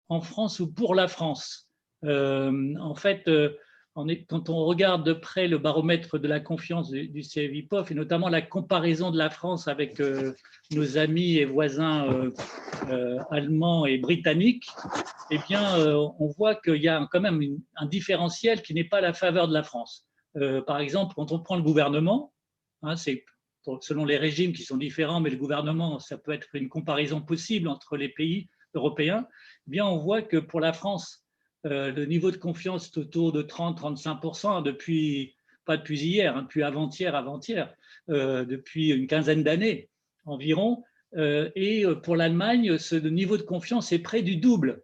en France ou pour la France. En fait, quand on regarde de près le baromètre de la confiance du CEVIPOF, et notamment la comparaison de la France avec nos amis et voisins allemands et britanniques, eh bien, on voit qu'il y a quand même un différentiel qui n'est pas à la faveur de la France. Par exemple, quand on prend le gouvernement, hein, c'est selon les régimes qui sont différents, mais le gouvernement, ça peut être une comparaison possible entre les pays européens, eh bien, on voit que pour la France, le niveau de confiance est autour de 30-35% depuis, pas depuis hier, hein, depuis avant-hier, depuis une quinzaine d'années environ. Et pour l'Allemagne, ce niveau de confiance est près du double.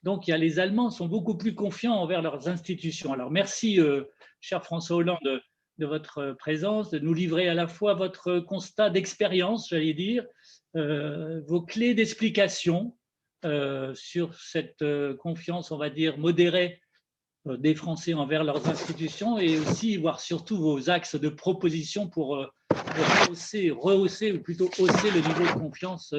Donc, les Allemands sont beaucoup plus confiants envers leurs institutions. Alors, merci, cher François Hollande, de votre présence, de nous livrer à la fois votre constat d'expérience, j'allais dire, vos clés d'explication sur cette confiance, on va dire, modérée des Français envers leurs institutions, et aussi, voire surtout, vos axes de proposition pour rehausser, ou plutôt hausser le niveau de confiance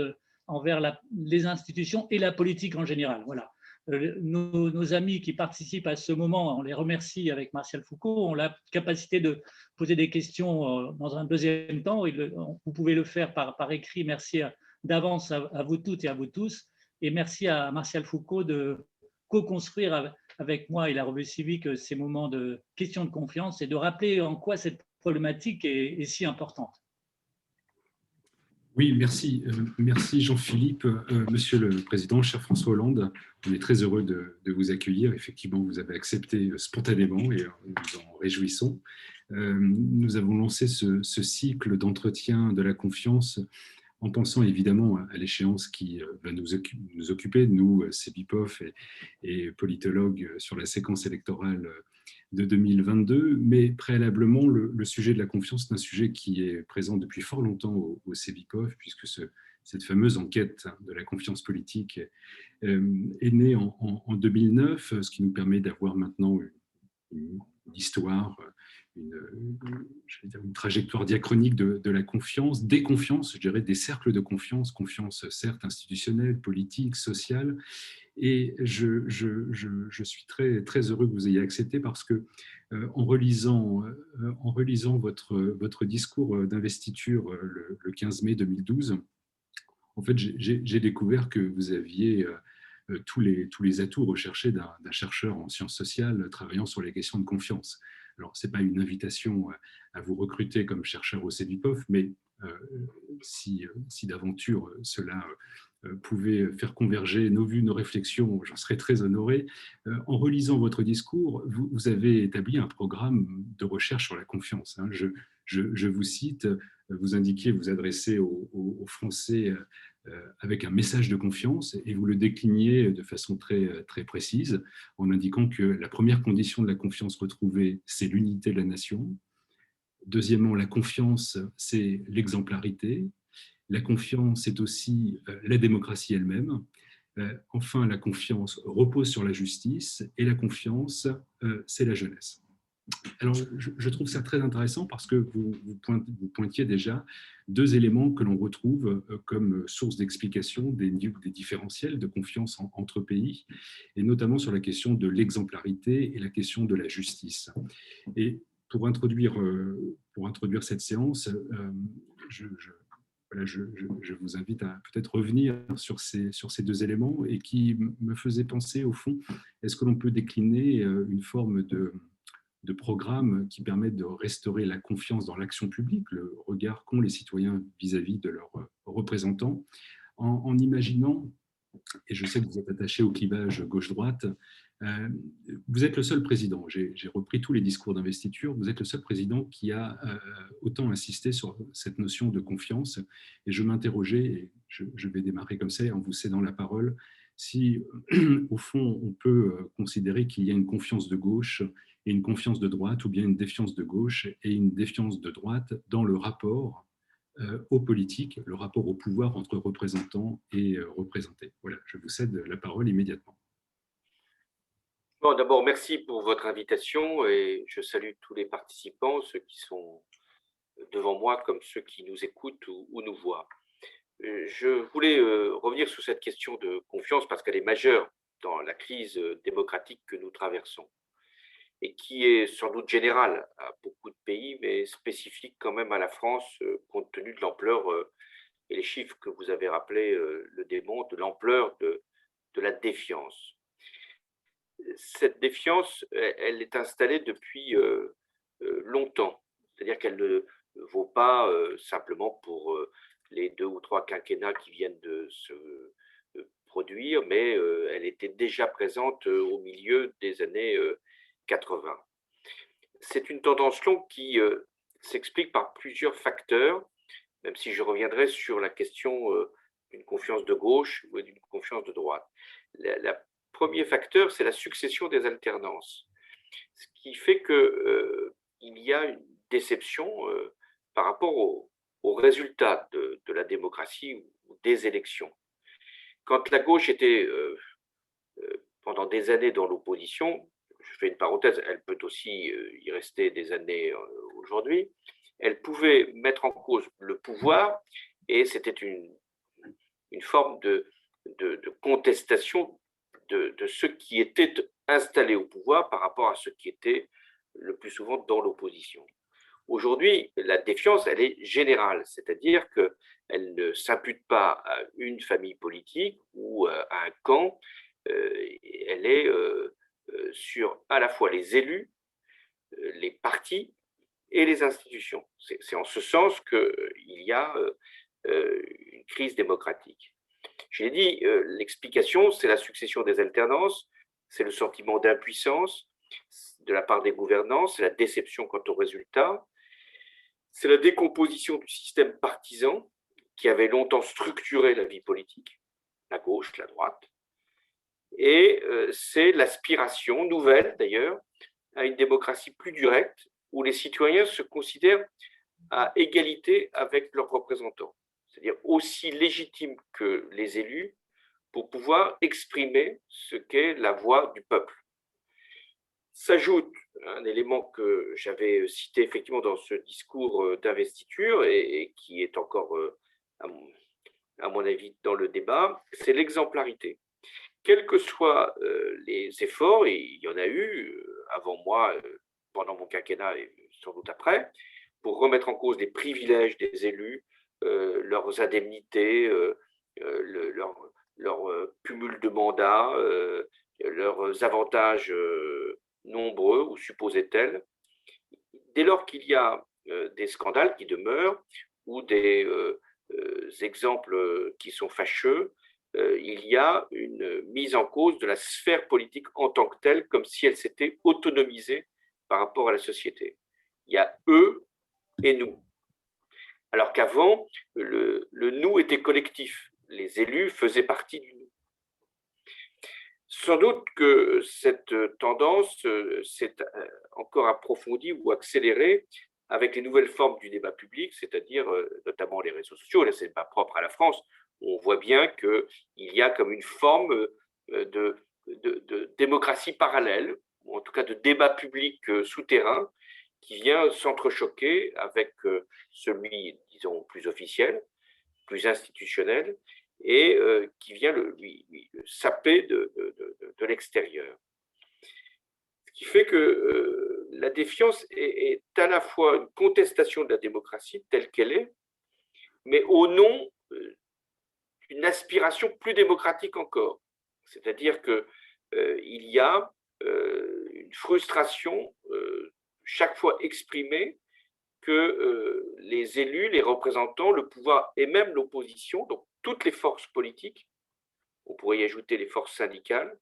envers les institutions et la politique en général. Voilà. Nos amis qui participent à ce moment, on les remercie avec Martial Foucault, ont la capacité de poser des questions dans un deuxième temps. Vous pouvez le faire par écrit. Merci d'avance à vous toutes et à vous tous. Et merci à Martial Foucault de co-construire avec moi et la revue civique ces moments de questions de confiance et de rappeler en quoi cette problématique est si importante. Oui, merci. Merci Jean-Philippe. Monsieur le Président, cher François Hollande, on est très heureux de vous accueillir. Effectivement, vous avez accepté spontanément et nous en réjouissons. Nous avons lancé ce cycle d'entretien de la confiance en pensant évidemment à l'échéance qui va nous occuper, nous, CEVIPOF et politologues sur la séquence électorale de 2022, mais préalablement, le sujet de la confiance est un sujet qui est présent depuis fort longtemps au CEVIPOF, puisque cette fameuse enquête de la confiance politique est née en 2009, ce qui nous permet d'avoir maintenant une histoire, une trajectoire diachronique de la confiance, des confiances, je dirais des cercles de confiance, confiance certes institutionnelle, politique, sociale. Et je suis très, très heureux que vous ayez accepté parce que en relisant votre discours d'investiture le 15 mai 2012, en fait, j'ai découvert que vous aviez tous les atouts recherchés d'un chercheur en sciences sociales travaillant sur les questions de confiance. Alors, ce n'est pas une invitation à vous recruter comme chercheur au CEVIPOF, mais si d'aventure cela pouvait faire converger nos vues, nos réflexions, j'en serais très honoré. En relisant votre discours, vous avez établi un programme de recherche sur la confiance. Hein. Je vous cite, vous indiquiez vous adresser aux Français avec un message de confiance et vous le décliniez de façon très, très précise en indiquant que la première condition de la confiance retrouvée, c'est l'unité de la nation. Deuxièmement, la confiance, c'est l'exemplarité. La confiance, c'est aussi la démocratie elle-même. Enfin, la confiance repose sur la justice et la confiance, c'est la jeunesse. Alors, je trouve ça très intéressant parce que vous pointiez déjà deux éléments que l'on retrouve comme source d'explication des différentiels de confiance entre pays, et notamment sur la question de l'exemplarité et la question de la justice. Et pour introduire cette séance, je vous invite à peut-être revenir sur ces deux éléments et qui me faisaient penser, au fond, est-ce que l'on peut décliner une forme de programme qui permettent de restaurer la confiance dans l'action publique, le regard qu'ont les citoyens vis-à-vis de leurs représentants, en imaginant, et je sais que vous êtes attaché au clivage gauche-droite, vous êtes le seul président, j'ai repris tous les discours d'investiture, vous êtes le seul président qui a autant insisté sur cette notion de confiance, et je m'interrogeais, et je vais démarrer comme ça en vous cédant la parole, si au fond on peut considérer qu'il y a une confiance de gauche et une confiance de droite, ou bien une défiance de gauche et une défiance de droite dans le rapport aux politiques, le rapport au pouvoir entre représentants et représentés. Voilà, je vous cède la parole immédiatement. Bon, d'abord, merci pour votre invitation et je salue tous les participants, ceux qui sont devant moi comme ceux qui nous écoutent ou nous voient. Je voulais revenir sur cette question de confiance parce qu'elle est majeure dans la crise démocratique que nous traversons et qui est sans doute générale à beaucoup de pays, mais spécifique quand même à la France, compte tenu de l'ampleur, et les chiffres que vous avez rappelés le démontrent, de l'ampleur de la défiance. Cette défiance, elle est installée depuis longtemps, c'est-à-dire qu'elle ne vaut pas simplement pour les 2 ou 3 quinquennats qui viennent de se produire, mais elle était déjà présente au milieu des années 80. C'est une tendance longue qui s'explique par plusieurs facteurs, même si je reviendrai sur la question d'une confiance de gauche ou d'une confiance de droite. Le premier facteur, c'est la succession des alternances, ce qui fait qu'il y a une déception par rapport aux résultats de la démocratie ou des élections. Quand la gauche était pendant des années dans l'opposition, je fais une parenthèse, elle peut aussi y rester des années aujourd'hui, elle pouvait mettre en cause le pouvoir et c'était une forme de contestation de ceux qui étaient installés au pouvoir par rapport à ceux qui étaient le plus souvent dans l'opposition. Aujourd'hui, la défiance, elle est générale, c'est-à-dire qu'elle ne s'impute pas à une famille politique ou à un camp, elle est sur à la fois les élus, les partis et les institutions. C'est en ce sens qu'il y a une crise démocratique. Je l'ai dit, l'explication, c'est la succession des alternances, c'est le sentiment d'impuissance de la part des gouvernants, c'est la déception quant aux résultats, c'est la décomposition du système partisan qui avait longtemps structuré la vie politique, la gauche, la droite, et c'est l'aspiration nouvelle d'ailleurs à une démocratie plus directe où les citoyens se considèrent à égalité avec leurs représentants, c'est-à-dire aussi légitimes que les élus pour pouvoir exprimer ce qu'est la voix du peuple. S'ajoute un élément que j'avais cité effectivement dans ce discours d'investiture et qui est encore, à mon avis, dans le débat, c'est l'exemplarité. Quels que soient les efforts, et il y en a eu avant moi, pendant mon quinquennat et sans doute après, pour remettre en cause les privilèges des élus, leurs indemnités, leur cumul de mandats, leurs avantages nombreux ou supposés tels. Dès lors qu'il y a des scandales qui demeurent ou des exemples qui sont fâcheux, il y a une mise en cause de la sphère politique en tant que telle, comme si elle s'était autonomisée par rapport à la société. Il y a eux et nous. Alors qu'avant, le nous était collectif. Les élus faisaient partie du nous. Sans doute que cette tendance s'est encore approfondie ou accélérée avec les nouvelles formes du débat public, c'est-à-dire notamment les réseaux sociaux. Là, ce n'est pas propre à la France. On voit bien qu'il y a comme une forme de démocratie parallèle, ou en tout cas de débat public souterrain, qui vient s'entrechoquer avec celui, disons, plus officiel, plus institutionnel, et qui vient lui saper de l'extérieur. Ce qui fait que la défiance est à la fois une contestation de la démocratie telle qu'elle est, mais au nom d'une aspiration plus démocratique encore. C'est-à-dire qu'il y a une frustration chaque fois exprimée que les élus, les représentants, le pouvoir et même l'opposition, donc toutes les forces politiques, on pourrait y ajouter les forces syndicales,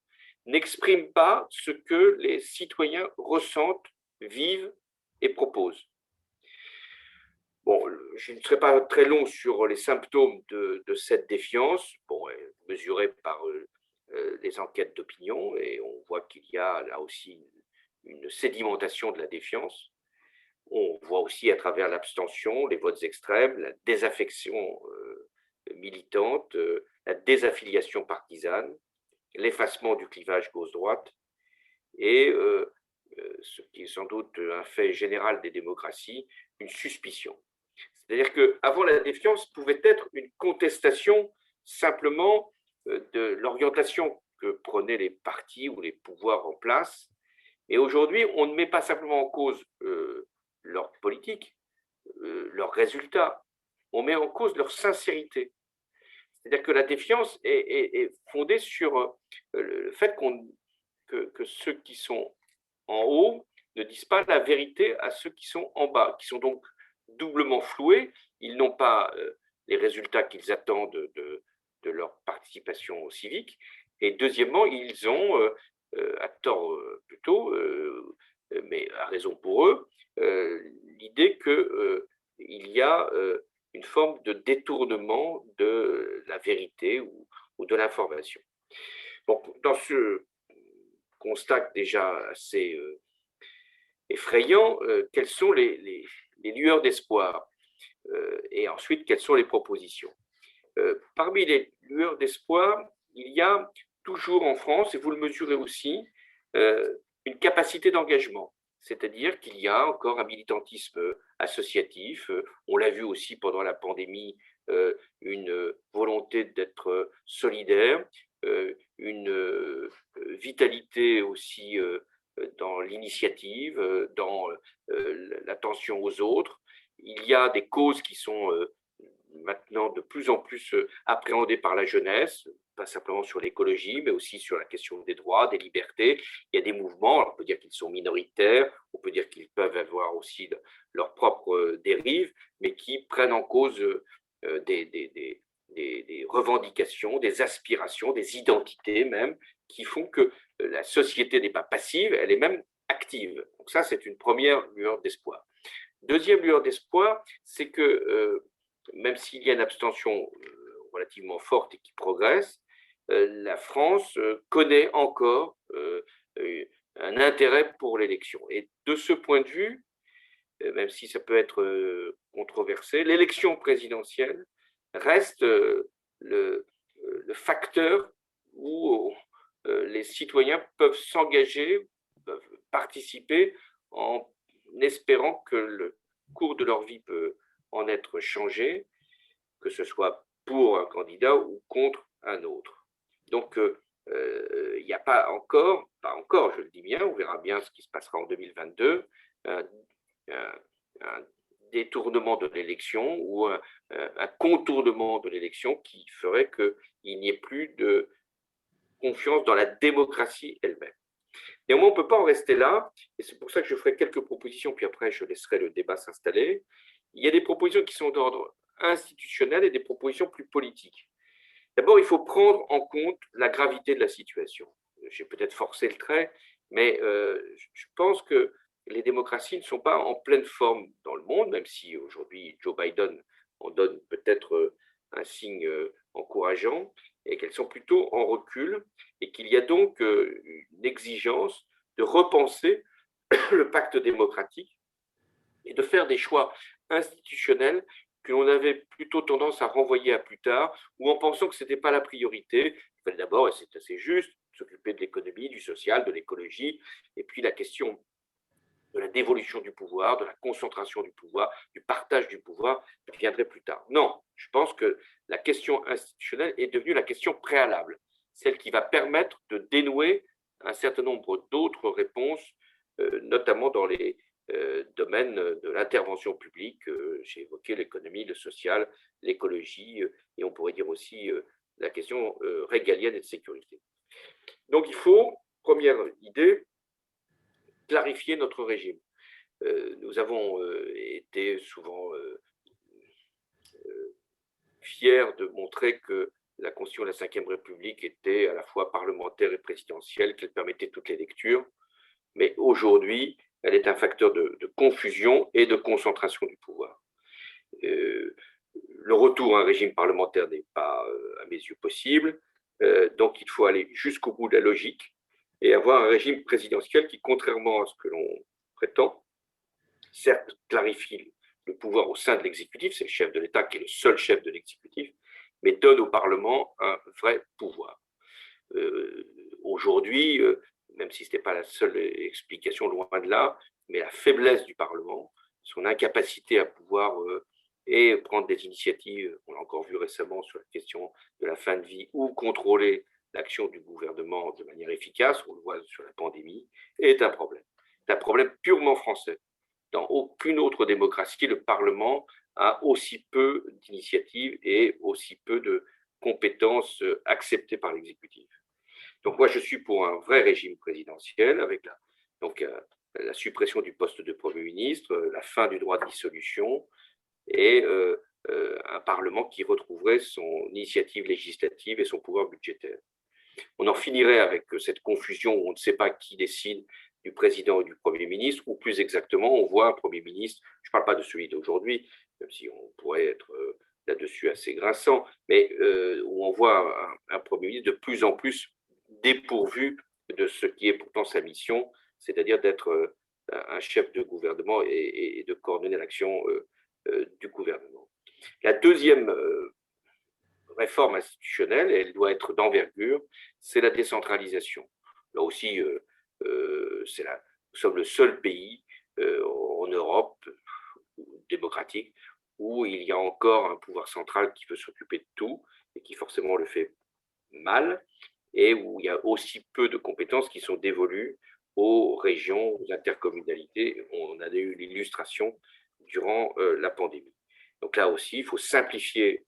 n'expriment pas ce que les citoyens ressentent, vivent et proposent. Bon, je ne serai pas très long sur les symptômes de cette défiance, bon, mesurés par les enquêtes d'opinion, et on voit qu'il y a là aussi une sédimentation de la défiance. On voit aussi à travers l'abstention, les votes extrêmes, la désaffection militante, la désaffiliation partisane, l'effacement du clivage gauche-droite et, ce qui est sans doute un fait général des démocraties, une suspicion. C'est-à-dire qu'avant, la défiance pouvait être une contestation simplement de l'orientation que prenaient les partis ou les pouvoirs en place. Et aujourd'hui, on ne met pas simplement en cause leur politique, leurs résultats, on met en cause leur sincérité. C'est-à-dire que la défiance est fondée sur le fait que ceux qui sont en haut ne disent pas la vérité à ceux qui sont en bas, qui sont donc doublement floués. Ils n'ont pas les résultats qu'ils attendent de leur participation civique. Et deuxièmement, ils ont, à tort plutôt, mais à raison pour eux, l'idée qu'il y a une forme de détournement de la vérité ou de l'information. Bon, dans ce constat déjà assez effrayant, quelles sont les lueurs d'espoir et ensuite quelles sont les propositions. Parmi les lueurs d'espoir, il y a toujours en France, et vous le mesurez aussi, une capacité d'engagement. C'est-à-dire qu'il y a encore un militantisme associatif. On l'a vu aussi pendant la pandémie, une volonté d'être solidaire, une vitalité aussi dans l'initiative, dans l'attention aux autres. Il y a des causes qui sont maintenant de plus en plus appréhendées par la jeunesse, pas simplement sur l'écologie, mais aussi sur la question des droits, des libertés. Il y a des mouvements, alors on peut dire qu'ils sont minoritaires, on peut dire qu'ils peuvent avoir aussi leurs propres dérives, mais qui prennent en cause des revendications, des aspirations, des identités même, qui font que la société n'est pas passive, elle est même active. Donc ça, c'est une première lueur d'espoir. Deuxième lueur d'espoir, c'est que même s'il y a une abstention relativement forte et qui progresse, la France connaît encore un intérêt pour l'élection. Et de ce point de vue, même si ça peut être controversé, l'élection présidentielle reste le facteur où les citoyens peuvent s'engager, peuvent participer en espérant que le cours de leur vie peut en être changé, que ce soit pour un candidat ou contre un autre. Donc, il n'y a pas encore, je le dis bien, on verra bien ce qui se passera en 2022, un détournement de l'élection ou un contournement de l'élection qui ferait qu'il n'y ait plus de confiance dans la démocratie elle-même. Néanmoins, on ne peut pas en rester là, et c'est pour ça que je ferai quelques propositions, puis après je laisserai le débat s'installer. Il y a des propositions qui sont d'ordre institutionnel et des propositions plus politiques. D'abord, il faut prendre en compte la gravité de la situation. J'ai peut-être forcé le trait, mais je pense que les démocraties ne sont pas en pleine forme dans le monde, même si aujourd'hui Joe Biden en donne peut-être un signe encourageant, et qu'elles sont plutôt en recul, et qu'il y a donc une exigence de repenser le pacte démocratique et de faire des choix institutionnels que l'on avait plutôt tendance à renvoyer à plus tard, ou en pensant que ce n'était pas la priorité. Il fallait d'abord, et c'est assez juste, s'occuper de l'économie, du social, de l'écologie, et puis la question de la dévolution du pouvoir, de la concentration du pouvoir, du partage du pouvoir, viendrait plus tard. Non, je pense que la question institutionnelle est devenue la question préalable, celle qui va permettre de dénouer un certain nombre d'autres réponses, notamment dans les domaines de l'intervention publique. J'ai évoqué l'économie, le social, l'écologie, et on pourrait dire aussi la question régalienne et de sécurité. Donc il faut, première idée, clarifier notre régime. Nous avons été souvent fiers de montrer que la Constitution de la Ve République était à la fois parlementaire et présidentielle, qu'elle permettait toutes les lectures, mais aujourd'hui, elle est un facteur de confusion et de concentration du pouvoir. Le retour à un régime parlementaire n'est pas, à mes yeux, possible, donc il faut aller jusqu'au bout de la logique et avoir un régime présidentiel qui, contrairement à ce que l'on prétend, certes clarifie le pouvoir au sein de l'exécutif, c'est le chef de l'État qui est le seul chef de l'exécutif, mais donne au Parlement un vrai pouvoir. Aujourd'hui, même si ce n'était pas la seule explication, loin de là, mais la faiblesse du Parlement, son incapacité à pouvoir et prendre des initiatives, on l'a encore vu récemment sur la question de la fin de vie, ou contrôler l'action du gouvernement de manière efficace, on le voit sur la pandémie, est un problème. C'est un problème purement français. Dans aucune autre démocratie, le Parlement a aussi peu d'initiatives et aussi peu de compétences acceptées par l'exécutif. Donc moi, je suis pour un vrai régime présidentiel avec la suppression du poste de Premier ministre, la fin du droit de dissolution et un Parlement qui retrouverait son initiative législative et son pouvoir budgétaire. On en finirait avec cette confusion où on ne sait pas qui décide du président et du Premier ministre, ou plus exactement, on voit un Premier ministre, je ne parle pas de celui d'aujourd'hui, même si on pourrait être là-dessus assez grinçant, mais où on voit un Premier ministre de plus en plus dépourvu de ce qui est pourtant sa mission, c'est-à-dire d'être un chef de gouvernement et de coordonner l'action du gouvernement. La deuxième réforme institutionnelle, et elle doit être d'envergure, c'est la décentralisation. Là aussi, nous sommes le seul pays en Europe démocratique où il y a encore un pouvoir central qui veut s'occuper de tout et qui forcément le fait mal, et où il y a aussi peu de compétences qui sont dévolues aux régions, aux intercommunalités. On a eu l'illustration durant la pandémie. Donc là aussi, il faut simplifier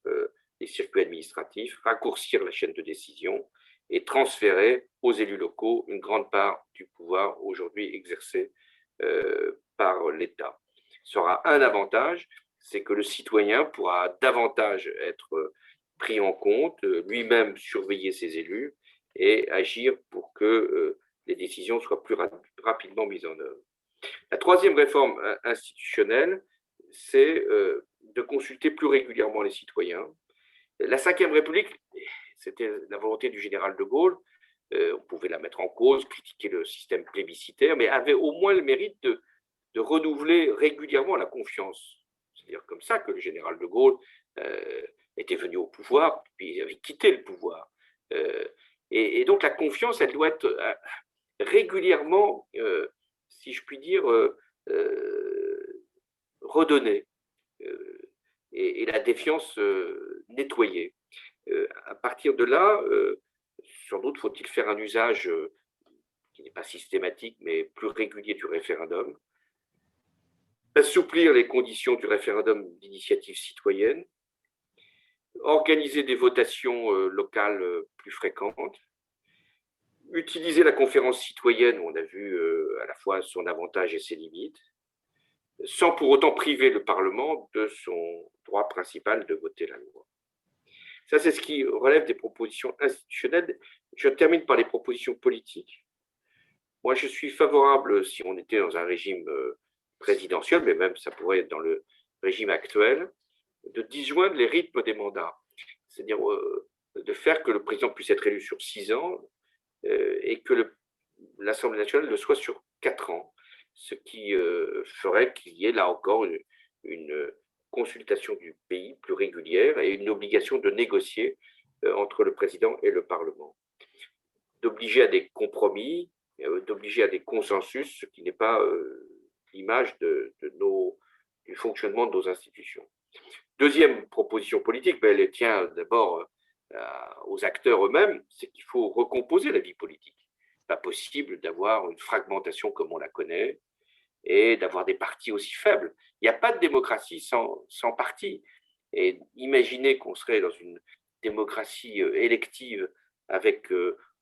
les circuits administratifs, raccourcir la chaîne de décision et transférer aux élus locaux une grande part du pouvoir aujourd'hui exercé par l'État. Ça aura un avantage, c'est que le citoyen pourra davantage être pris en compte, lui-même surveiller ses élus et agir pour que les décisions soient plus rapidement mises en œuvre. La troisième réforme institutionnelle, c'est de consulter plus régulièrement les citoyens. La Ve République, c'était la volonté du général de Gaulle, on pouvait la mettre en cause, critiquer le système plébiscitaire, mais avait au moins le mérite de renouveler régulièrement la confiance. C'est-à-dire comme ça que le général de Gaulle était venu au pouvoir, puis il avait quitté le pouvoir. Et donc la confiance, elle doit être régulièrement, si je puis dire, redonnée. Et la défiance nettoyée. À partir de là, sans doute faut-il faire un usage qui n'est pas systématique, mais plus régulier du référendum, assouplir les conditions du référendum d'initiative citoyenne, organiser des votations locales plus fréquentes, utiliser la conférence citoyenne, où on a vu à la fois son avantage et ses limites, sans pour autant priver le Parlement de son droit principal de voter la loi. Ça, c'est ce qui relève des propositions institutionnelles. Je termine par les propositions politiques. Moi, je suis favorable, si on était dans un régime présidentiel, mais même ça pourrait être dans le régime actuel, de disjoindre les rythmes des mandats. C'est-à-dire de faire que le président puisse être élu sur 6 ans et que l'Assemblée nationale le soit sur 4 ans. Ce qui ferait qu'il y ait là encore une consultation du pays plus régulière et une obligation de négocier entre le président et le Parlement. D'obliger à des compromis, d'obliger à des consensus, ce qui n'est pas l'image du fonctionnement de nos institutions. Deuxième proposition politique, mais elle tient d'abord aux acteurs eux-mêmes, c'est qu'il faut recomposer la vie politique. Pas possible d'avoir une fragmentation comme on la connaît et d'avoir des partis aussi faibles. Il n'y a pas de démocratie sans parti. Et imaginer qu'on serait dans une démocratie élective avec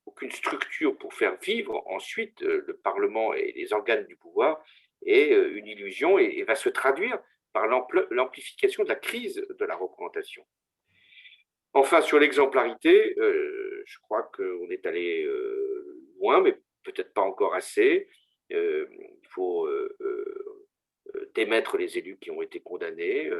aucune structure pour faire vivre ensuite le Parlement et les organes du pouvoir est une illusion et va se traduire par l'amplification de la crise de la représentation. Enfin, sur l'exemplarité, je crois qu'on est allé loin, mais peut-être pas encore assez. Il faut démettre les élus qui ont été condamnés,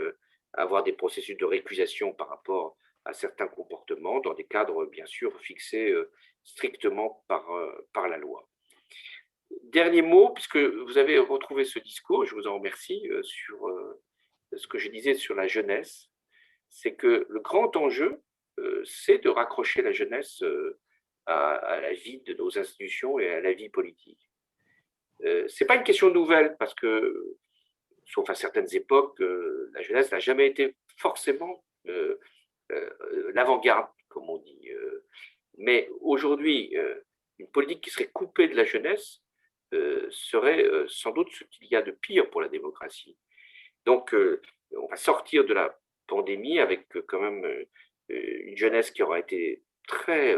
avoir des processus de récusation par rapport à certains comportements dans des cadres, bien sûr, fixés strictement par la loi. Dernier mot, puisque vous avez retrouvé ce discours, je vous en remercie, sur ce que je disais sur la jeunesse, c'est que le grand enjeu, c'est de raccrocher la jeunesse à la vie de nos institutions et à la vie politique. Ce n'est pas une question nouvelle, parce que, sauf à certaines époques, la jeunesse n'a jamais été forcément l'avant-garde, comme on dit. Mais aujourd'hui, une politique qui serait coupée de la jeunesse serait sans doute ce qu'il y a de pire pour la démocratie. Donc, on va sortir de la pandémie avec quand même une jeunesse qui aura été très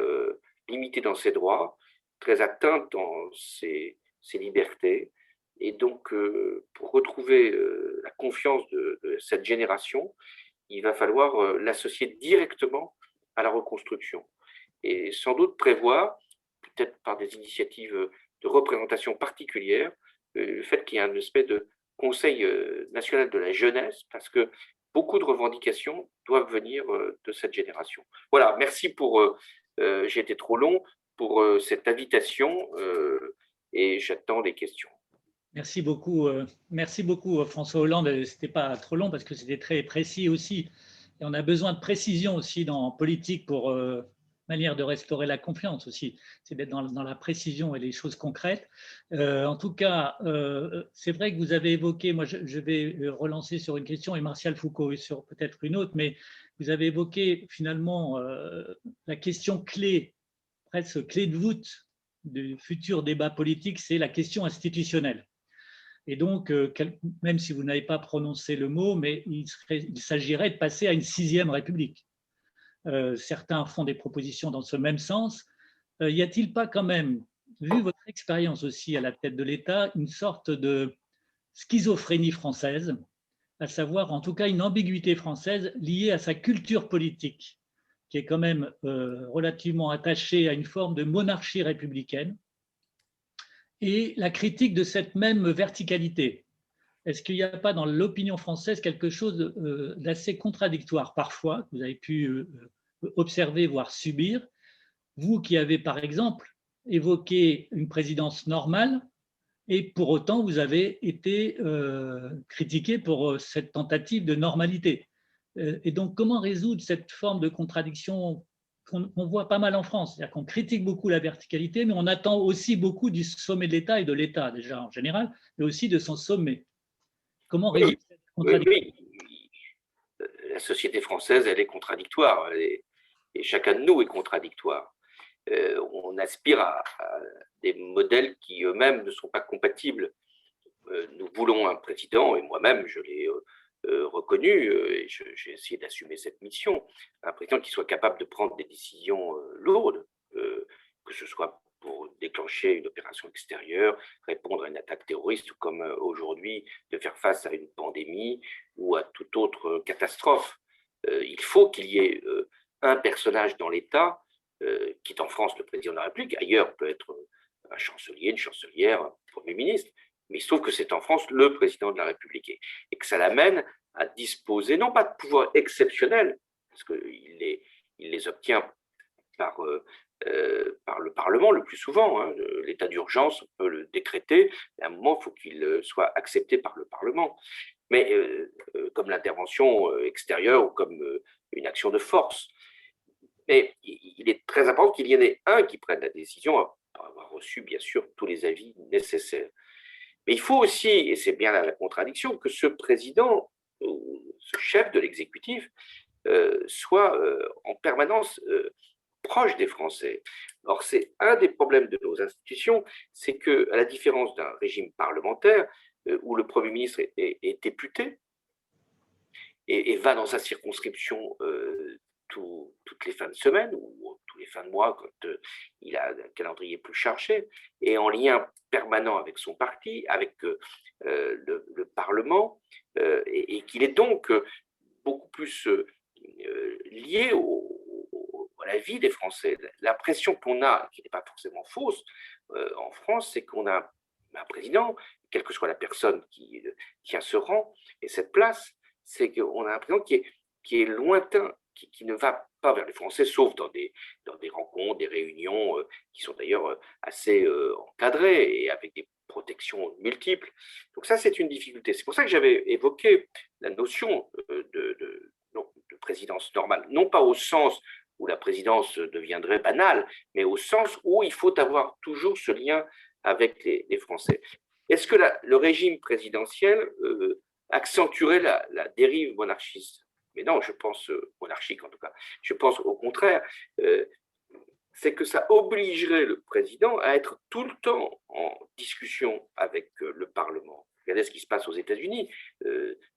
limitée dans ses droits, très atteinte dans ses libertés. Et donc, pour retrouver la confiance de cette génération, il va falloir l'associer directement à la reconstruction. Et sans doute prévoir, peut-être par des initiatives de représentation particulière, le fait qu'il y ait une espèce de Conseil national de la jeunesse, parce que beaucoup de revendications doivent venir de cette génération. Voilà, merci pour, j'ai été trop long, pour cette invitation et j'attends les questions. Merci beaucoup François Hollande. C'était pas trop long parce que c'était très précis aussi. Et on a besoin de précision aussi dans politique pour manière de restaurer la confiance aussi. C'est d'être dans la précision et les choses concrètes. En tout cas, c'est vrai que vous avez évoqué, moi je vais relancer sur une question et Martial Foucault sur peut-être une autre, mais vous avez évoqué finalement la question clé, presque clé de voûte du futur débat politique, c'est la question institutionnelle. Et donc, même si vous n'avez pas prononcé le mot, mais il s'agirait de passer à une 6e République. Certains font des propositions dans ce même sens. Y a-t-il pas quand même, vu votre expérience aussi à la tête de l'État, une sorte de schizophrénie française, à savoir en tout cas une ambiguïté française liée à sa culture politique, qui est quand même relativement attachée à une forme de monarchie républicaine, et la critique de cette même verticalité? Est-ce qu'il n'y a pas dans l'opinion française quelque chose d'assez contradictoire parfois, que vous avez pu observer, voire subir, vous qui avez par exemple évoqué une présidence normale et pour autant vous avez été critiqué pour cette tentative de normalité. Et donc comment résoudre cette forme de contradiction qu'on voit pas mal en France? C'est-à-dire qu'on critique beaucoup la verticalité, mais on attend aussi beaucoup du sommet de l'État et de l'État déjà en général, mais aussi de son sommet. Comment résoudre cette contradiction? Oui, la société française, elle est contradictoire, et chacun de nous est contradictoire. On aspire à des modèles qui eux-mêmes ne sont pas compatibles. Nous voulons un président, et moi-même je l'ai reconnu, et j'ai essayé d'assumer cette mission, un président qui soit capable de prendre des décisions lourdes, que ce soit pour déclencher une opération extérieure, répondre à une attaque terroriste, ou comme aujourd'hui, de faire face à une pandémie ou à toute autre catastrophe. Il faut qu'il y ait un personnage dans l'État, qui est en France le président de la République, ailleurs peut être un chancelier, une chancelière, un Premier ministre, mais il se trouve que c'est en France le président de la République, et que ça l'amène à disposer, non pas de pouvoirs exceptionnels, parce qu'il les obtient par le Parlement le plus souvent. Hein. L'état d'urgence, on peut le décréter, mais à un moment, il faut qu'il soit accepté par le Parlement. Mais comme l'intervention extérieure ou comme une action de force. Mais il est très important qu'il y en ait un qui prenne la décision, après avoir reçu bien sûr tous les avis nécessaires. Mais il faut aussi, et c'est bien la contradiction, que ce président, ce chef de l'exécutif, soit en permanence proche des Français. Or, c'est un des problèmes de nos institutions, c'est qu'à la différence d'un régime parlementaire, où le Premier ministre est député et va dans sa circonscription toutes les fins de semaine ou tous les fins de mois quand il a un calendrier plus chargé, et en lien permanent avec son parti, avec le Parlement, et qu'il est donc beaucoup plus lié à la vie des Français. L'impression qu'on a, qui n'est pas forcément fausse, en France, c'est qu'on a un président, quelle que soit la personne qui tient ce rang et cette place, c'est qu'on a un président qui est lointain, qui ne va pas vers les Français, sauf dans des rencontres, des réunions qui sont d'ailleurs assez encadrées et avec des protections multiples. Donc ça, c'est une difficulté. C'est pour ça que j'avais évoqué la notion de présidence normale, non pas au sens où la présidence deviendrait banale, mais au sens où il faut avoir toujours ce lien avec les Français. Est-ce que le régime présidentiel accentuerait la dérive monarchiste? Mais non, je pense monarchique en tout cas. Je pense au contraire, c'est que ça obligerait le président à être tout le temps en discussion avec le Parlement. Regardez ce qui se passe aux États-Unis.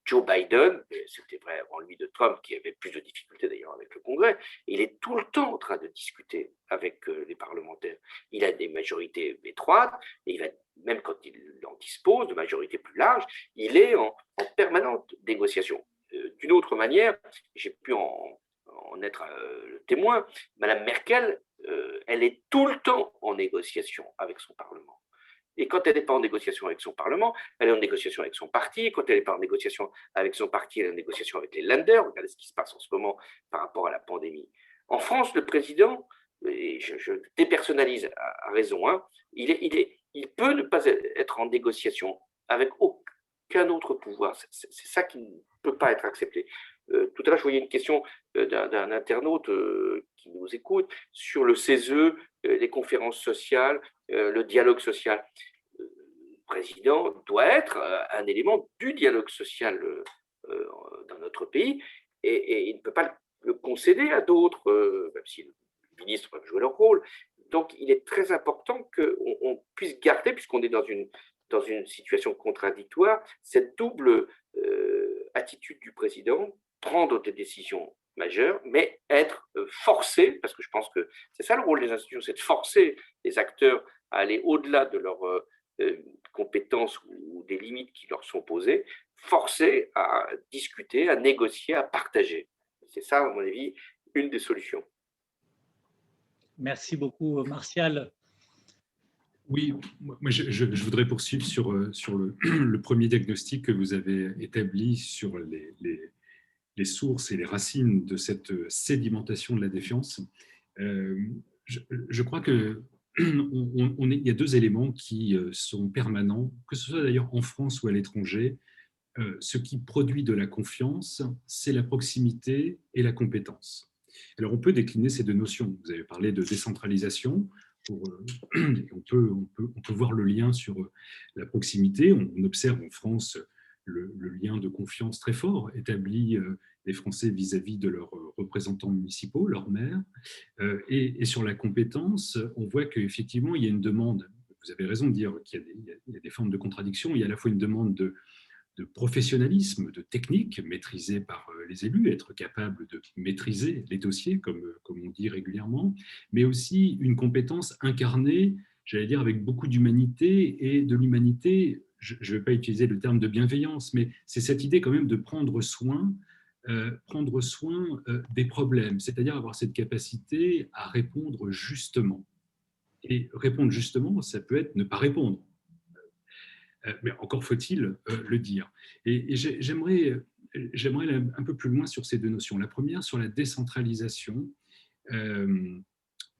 Joe Biden, c'était vrai avant lui de Trump, qui avait plus de difficultés d'ailleurs avec le Congrès, il est tout le temps en train de discuter avec les parlementaires. Il a des majorités étroites, et il va, même quand il en dispose de majorités plus larges, il est en permanente négociation. D'une autre manière, j'ai pu en être le témoin, Madame Merkel, elle est tout le temps en négociation avec son Parlement. Et quand elle n'est pas en négociation avec son Parlement, elle est en négociation avec son parti. Et quand elle n'est pas en négociation avec son parti, elle est en négociation avec les Länder. Regardez ce qui se passe en ce moment par rapport à la pandémie. En France, le président, et je dépersonnalise à raison, hein, il peut ne pas être en négociation avec aucun autre pouvoir. C'est ça qui ne peut pas être accepté. Tout à l'heure, je voyais une question d'un internaute qui nous écoute sur le CESE, les conférences sociales, le dialogue social. Le président doit être un élément du dialogue social dans notre pays et il ne peut pas le concéder à d'autres, même si les ministres peuvent jouer leur rôle. Donc, il est très important qu'on puisse garder, puisqu'on est dans une situation contradictoire, cette double attitude du président, prendre des décisions majeures, mais être forcé, parce que je pense que c'est ça le rôle des institutions, c'est de forcer les acteurs à aller au-delà de leurs compétences ou des limites qui leur sont posées, forcer à discuter, à négocier, à partager. C'est ça, à mon avis, une des solutions. Merci beaucoup, Martial. Oui, moi je voudrais poursuivre sur le premier diagnostic que vous avez établi sur les sources et les racines de cette sédimentation de la défiance. Je crois que il y a deux éléments qui sont permanents, que ce soit d'ailleurs en France ou à l'étranger. Ce qui produit de la confiance, c'est la proximité et la compétence. Alors on peut décliner ces deux notions. Vous avez parlé de décentralisation. On peut voir le lien sur la proximité. On observe en France le lien de confiance très fort établi des Français vis-à-vis de leurs représentants municipaux, leurs maires. Et sur la compétence, on voit qu'effectivement, il y a une demande. Vous avez raison de dire qu'il y a des formes de contradiction. Il y a à la fois une demande de professionnalisme, de technique maîtrisée par les élus, être capable de maîtriser les dossiers, comme on dit régulièrement, mais aussi une compétence incarnée, j'allais dire, avec beaucoup d'humanité, et de l'humanité, je ne vais pas utiliser le terme de bienveillance, mais c'est cette idée quand même de prendre soin des problèmes, c'est-à-dire avoir cette capacité à répondre justement. Et répondre justement, ça peut être ne pas répondre. Mais encore faut-il le dire. Et j'aimerais aller un peu plus loin sur ces deux notions. La première, sur la décentralisation.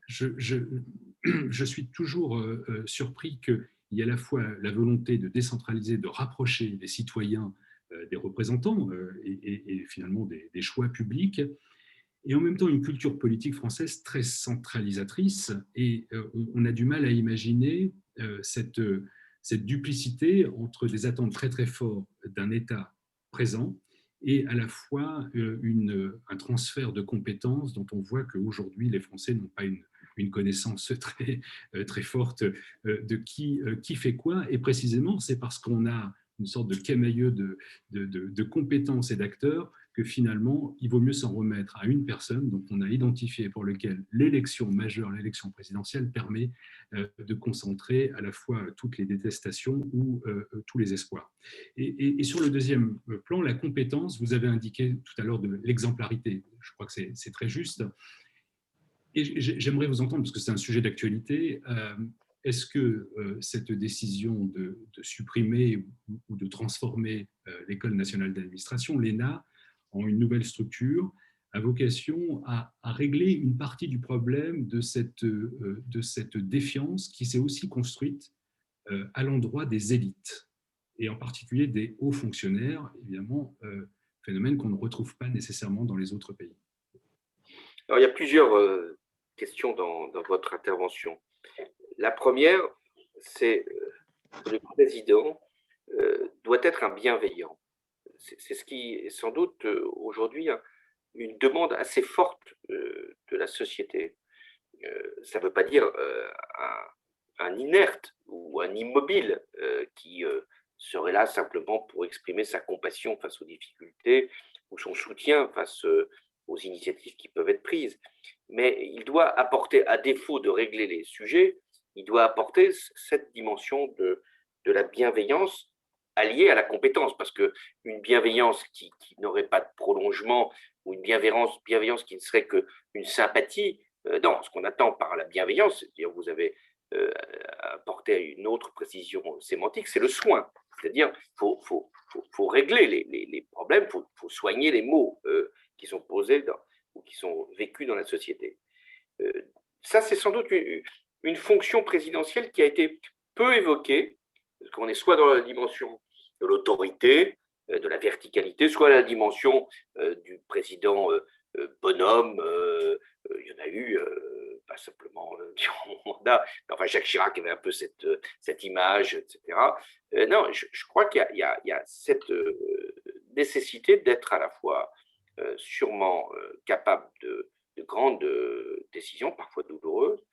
Je suis toujours surpris qu'il y ait à la fois la volonté de décentraliser, de rapprocher les citoyens des représentants et finalement des choix publics, et en même temps une culture politique française très centralisatrice, et on a du mal à imaginer cette duplicité entre des attentes très très fortes d'un État présent et à la fois un transfert de compétences dont on voit qu'aujourd'hui les Français n'ont pas une connaissance très forte de qui fait quoi. Et précisément, c'est parce qu'on a une sorte de camailleux de compétences et d'acteurs que finalement, il vaut mieux s'en remettre à une personne dont on a identifié pour lequel l'élection majeure, l'élection présidentielle, permet de concentrer à la fois toutes les détestations ou tous les espoirs. Et sur le deuxième plan, la compétence, vous avez indiqué tout à l'heure de l'exemplarité. Je crois que c'est très juste. Et j'aimerais vous entendre, parce que c'est un sujet d'actualité. Est-ce que cette décision de supprimer ou de transformer l'École nationale d'administration, l'ENA, en une nouvelle structure, a vocation à régler une partie du problème de cette défiance qui s'est aussi construite à l'endroit des élites, et en particulier des hauts fonctionnaires, évidemment, phénomène qu'on ne retrouve pas nécessairement dans les autres pays? Alors, il y a plusieurs questions dans votre intervention. La première, c'est que le président doit être un bienveillant. C'est ce qui est sans doute aujourd'hui une demande assez forte de la société. ça ne veut pas dire un inerte ou un immobile qui serait là simplement pour exprimer sa compassion face aux difficultés ou son soutien face aux initiatives qui peuvent être prises. Mais il doit apporter, à défaut de régler les sujets, il doit apporter cette dimension de la bienveillance alliée à la compétence, parce qu'une bienveillance qui n'aurait pas de prolongement ou une bienveillance qui ne serait qu'une sympathie, non, ce qu'on attend par la bienveillance, c'est-à-dire vous avez apporté une autre précision sémantique, c'est le soin. C'est-à-dire qu'il faut régler les problèmes, il faut soigner les maux qui sont posés ou qui sont vécus dans la société. Ça, c'est sans doute une fonction présidentielle qui a été peu évoquée, parce qu'on est soit dans la dimension de l'autorité, de la verticalité, soit la dimension du président bonhomme. Il y en a eu, pas simplement durant mon mandat, mais enfin Jacques Chirac avait un peu cette image, etc. Non, je crois qu'il y a cette nécessité d'être à la fois sûrement capable de grandes décisions, parfois douloureuses,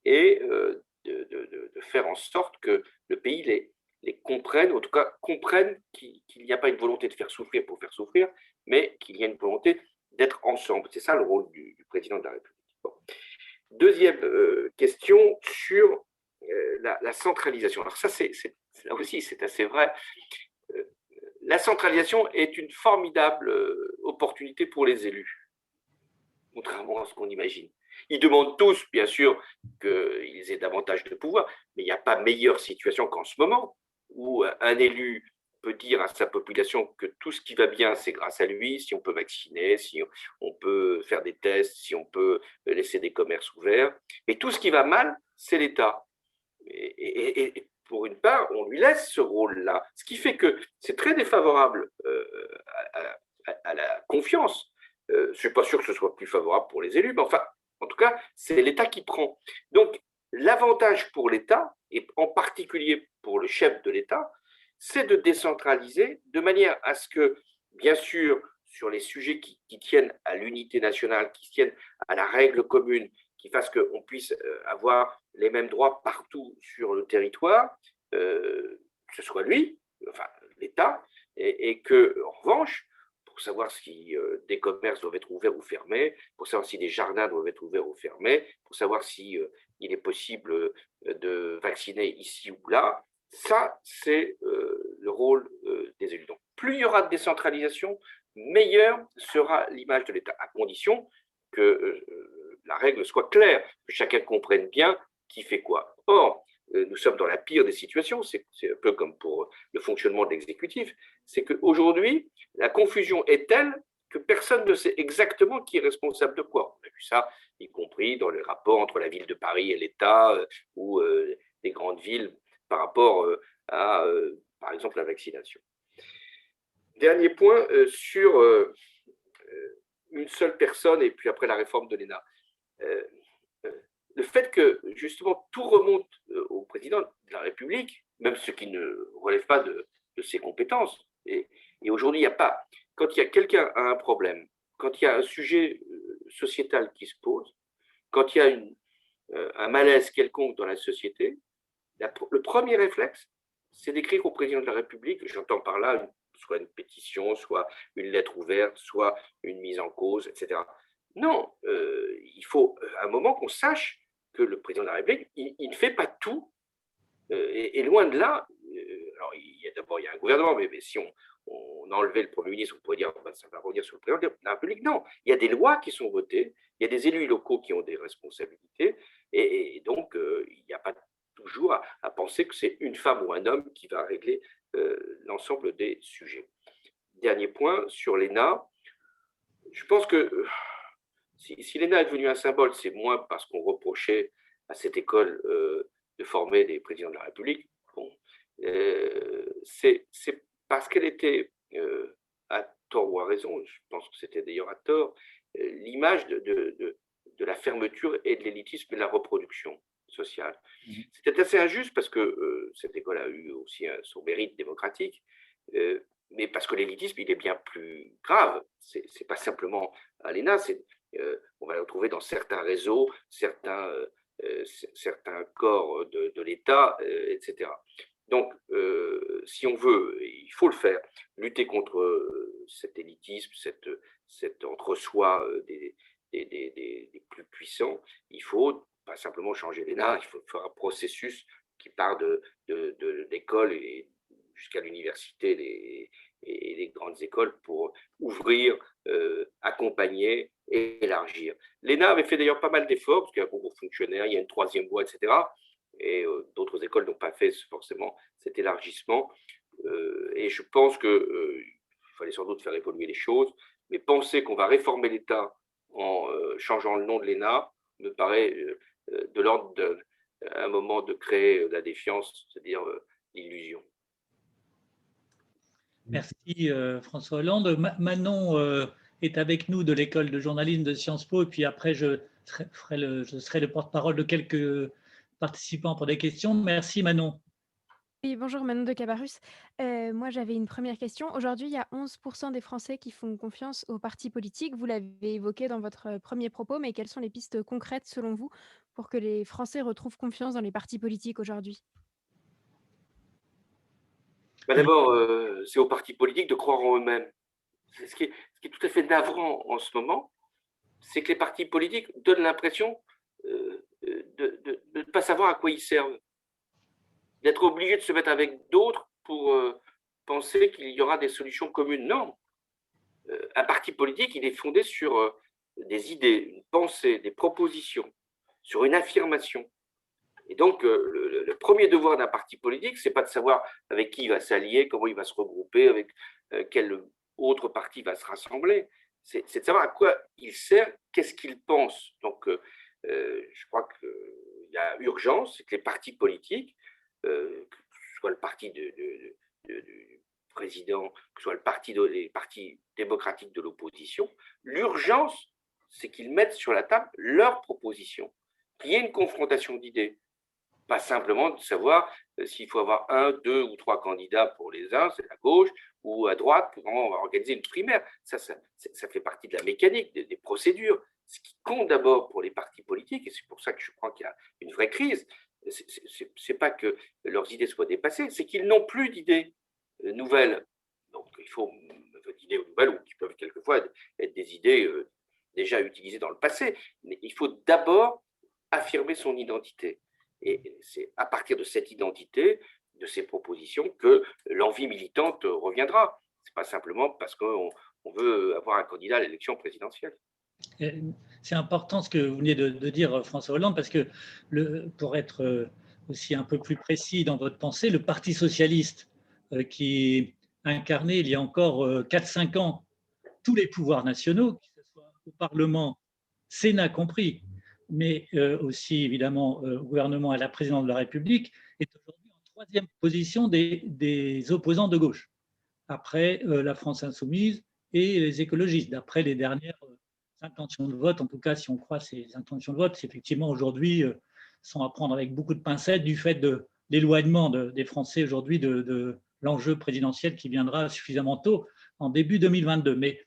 et de faire en sorte que le pays les comprenne, en tout cas comprenne qu'il n'y a pas une volonté de faire souffrir pour faire souffrir, mais qu'il y a une volonté d'être ensemble. C'est ça le rôle du président de la République. Bon. Deuxième question sur la centralisation. Alors ça, là aussi, c'est assez vrai. La centralisation est une formidable opportunité pour les élus, contrairement à ce qu'on imagine. Ils demandent tous, bien sûr, qu'ils aient davantage de pouvoir, mais il n'y a pas meilleure situation qu'en ce moment, où un élu peut dire à sa population que tout ce qui va bien, c'est grâce à lui, si on peut vacciner, si on peut faire des tests, si on peut laisser des commerces ouverts. Mais tout ce qui va mal, c'est l'État. Et pour une part, on lui laisse ce rôle-là, ce qui fait que c'est très défavorable à la confiance. Je ne suis pas sûr que ce soit plus favorable pour les élus, mais enfin, en tout cas, c'est l'État qui prend. Donc, l'avantage pour l'État, et en particulier pour le chef de l'État, c'est de décentraliser de manière à ce que, bien sûr, sur les sujets qui tiennent à l'unité nationale, qui tiennent à la règle commune, qui fassent qu'on puisse avoir les mêmes droits partout sur le territoire, que ce soit lui, enfin l'État, et que, en revanche, pour savoir si des commerces doivent être ouverts ou fermés, pour savoir si des jardins doivent être ouverts ou fermés, pour savoir si il est possible de vacciner ici ou là, ça, c'est le rôle des élus. Donc, plus il y aura de décentralisation, meilleure sera l'image de l'État, à condition que la règle soit claire, que chacun comprenne bien qui fait quoi. Or, nous sommes dans la pire des situations, c'est un peu comme pour le fonctionnement de l'exécutif, c'est qu'aujourd'hui, la confusion est telle que personne ne sait exactement qui est responsable de quoi. On a vu ça, y compris dans les rapports entre la ville de Paris et l'État ou les grandes villes par rapport à, par exemple, la vaccination. Dernier point sur une seule personne et puis après la réforme de l'ENA. Le fait que justement tout remonte au président de la République, même ce qui ne relève pas de ses compétences, et aujourd'hui il n'y a pas, quand il y a quelqu'un a un problème, quand il y a un sujet sociétal qui se pose, quand il y a un malaise quelconque dans la société, le premier réflexe, c'est d'écrire au président de la République, j'entends par là soit une pétition, soit une lettre ouverte, soit une mise en cause, etc. Non, il faut à un moment qu'on sache que le président de la République, il ne fait pas tout, et loin de là, alors d'abord il y a un gouvernement, mais si on enlevait le Premier ministre, on pourrait dire ben, ça va revenir sur le président de la République. Non, il y a des lois qui sont votées, il y a des élus locaux qui ont des responsabilités, et donc il n'y a pas toujours à penser que c'est une femme ou un homme qui va régler l'ensemble des sujets. Dernier point, sur l'ENA, je pense que si l'ENA est devenu un symbole, c'est moins parce qu'on reprochait à cette école de former des présidents de la République. Bon, c'est parce qu'elle était, à tort ou à raison, je pense que c'était d'ailleurs à tort, l'image de la fermeture et de l'élitisme et de la reproduction sociale. C'était assez injuste parce que cette école a eu aussi son mérite démocratique, mais parce que l'élitisme, il est bien plus grave. C'est pas simplement à l'ENA, On va le retrouver dans certains réseaux, certains corps de l'État, etc. Donc, si on veut, il faut le faire, lutter contre cet élitisme, cet entre-soi des plus puissants. Il faut pas simplement changer l'ENA, il faut faire un processus qui part de l'école et jusqu'à l'université et les grandes écoles pour ouvrir, accompagner et élargir. L'ENA avait fait d'ailleurs pas mal d'efforts, parce qu'il y a un concours fonctionnaire, il y a une troisième voie, etc. Et d'autres écoles n'ont pas fait forcément cet élargissement. Et je pense qu'il fallait sans doute faire évoluer les choses, mais penser qu'on va réformer l'État en changeant le nom de l'ENA me paraît de l'ordre d'un moment de créer la défiance, c'est-à-dire l'illusion. Merci François Hollande. Manon est avec nous de l'école de journalisme de Sciences Po, et puis après je serai le porte-parole de quelques participants pour des questions. Merci Manon. Oui, bonjour Manon de Cabarrus. Moi, j'avais une première question. Aujourd'hui, il y a 11% des Français qui font confiance aux partis politiques. Vous l'avez évoqué dans votre premier propos, mais quelles sont les pistes concrètes selon vous pour que les Français retrouvent confiance dans les partis politiques aujourd'hui? D'abord, c'est aux partis politiques de croire en eux-mêmes. Ce qui est tout à fait navrant en ce moment, c'est que les partis politiques donnent l'impression de ne pas savoir à quoi ils servent, d'être obligés de se mettre avec d'autres pour penser qu'il y aura des solutions communes. Non, un parti politique, il est fondé sur des idées, une pensée, des propositions, sur une affirmation. Et donc, le premier devoir d'un parti politique, ce n'est pas de savoir avec qui il va s'allier, comment il va se regrouper, avec quel autre parti va se rassembler. C'est de savoir à quoi il sert, qu'est-ce qu'il pense. Donc, je crois qu'il y a urgence, c'est que les partis politiques, que ce soit le parti du président, que ce soit les partis démocratiques de l'opposition, l'urgence, c'est qu'ils mettent sur la table leurs propositions, qu'il y ait une confrontation d'idées. Pas simplement de savoir s'il faut avoir un, deux ou trois candidats pour les uns, c'est à gauche, ou à droite, pour comment on va organiser une primaire. Ça fait partie de la mécanique, des procédures. Ce qui compte d'abord pour les partis politiques, et c'est pour ça que je crois qu'il y a une vraie crise, c'est pas que leurs idées soient dépassées, c'est qu'ils n'ont plus d'idées nouvelles. Donc il faut d'idées nouvelles, ou qui peuvent quelquefois être des idées déjà utilisées dans le passé. Mais il faut d'abord affirmer son identité. Et c'est à partir de cette identité, de ces propositions, que l'envie militante reviendra. Ce n'est pas simplement parce qu'on veut avoir un candidat à l'élection présidentielle. C'est important ce que vous venez de dire, François Hollande, parce que pour être aussi un peu plus précis dans votre pensée, le Parti socialiste qui incarnait il y a encore 4-5 ans tous les pouvoirs nationaux, que ce soit au Parlement, Sénat compris, mais aussi évidemment au gouvernement et à la présidence de la République, est aujourd'hui en troisième position des opposants de gauche, après la France insoumise et les écologistes, d'après les dernières intentions de vote. En tout cas, si on croit ces intentions de vote, effectivement aujourd'hui sont à prendre avec beaucoup de pincettes du fait de l'éloignement des Français aujourd'hui de l'enjeu présidentiel qui viendra suffisamment tôt en début 2022. Mais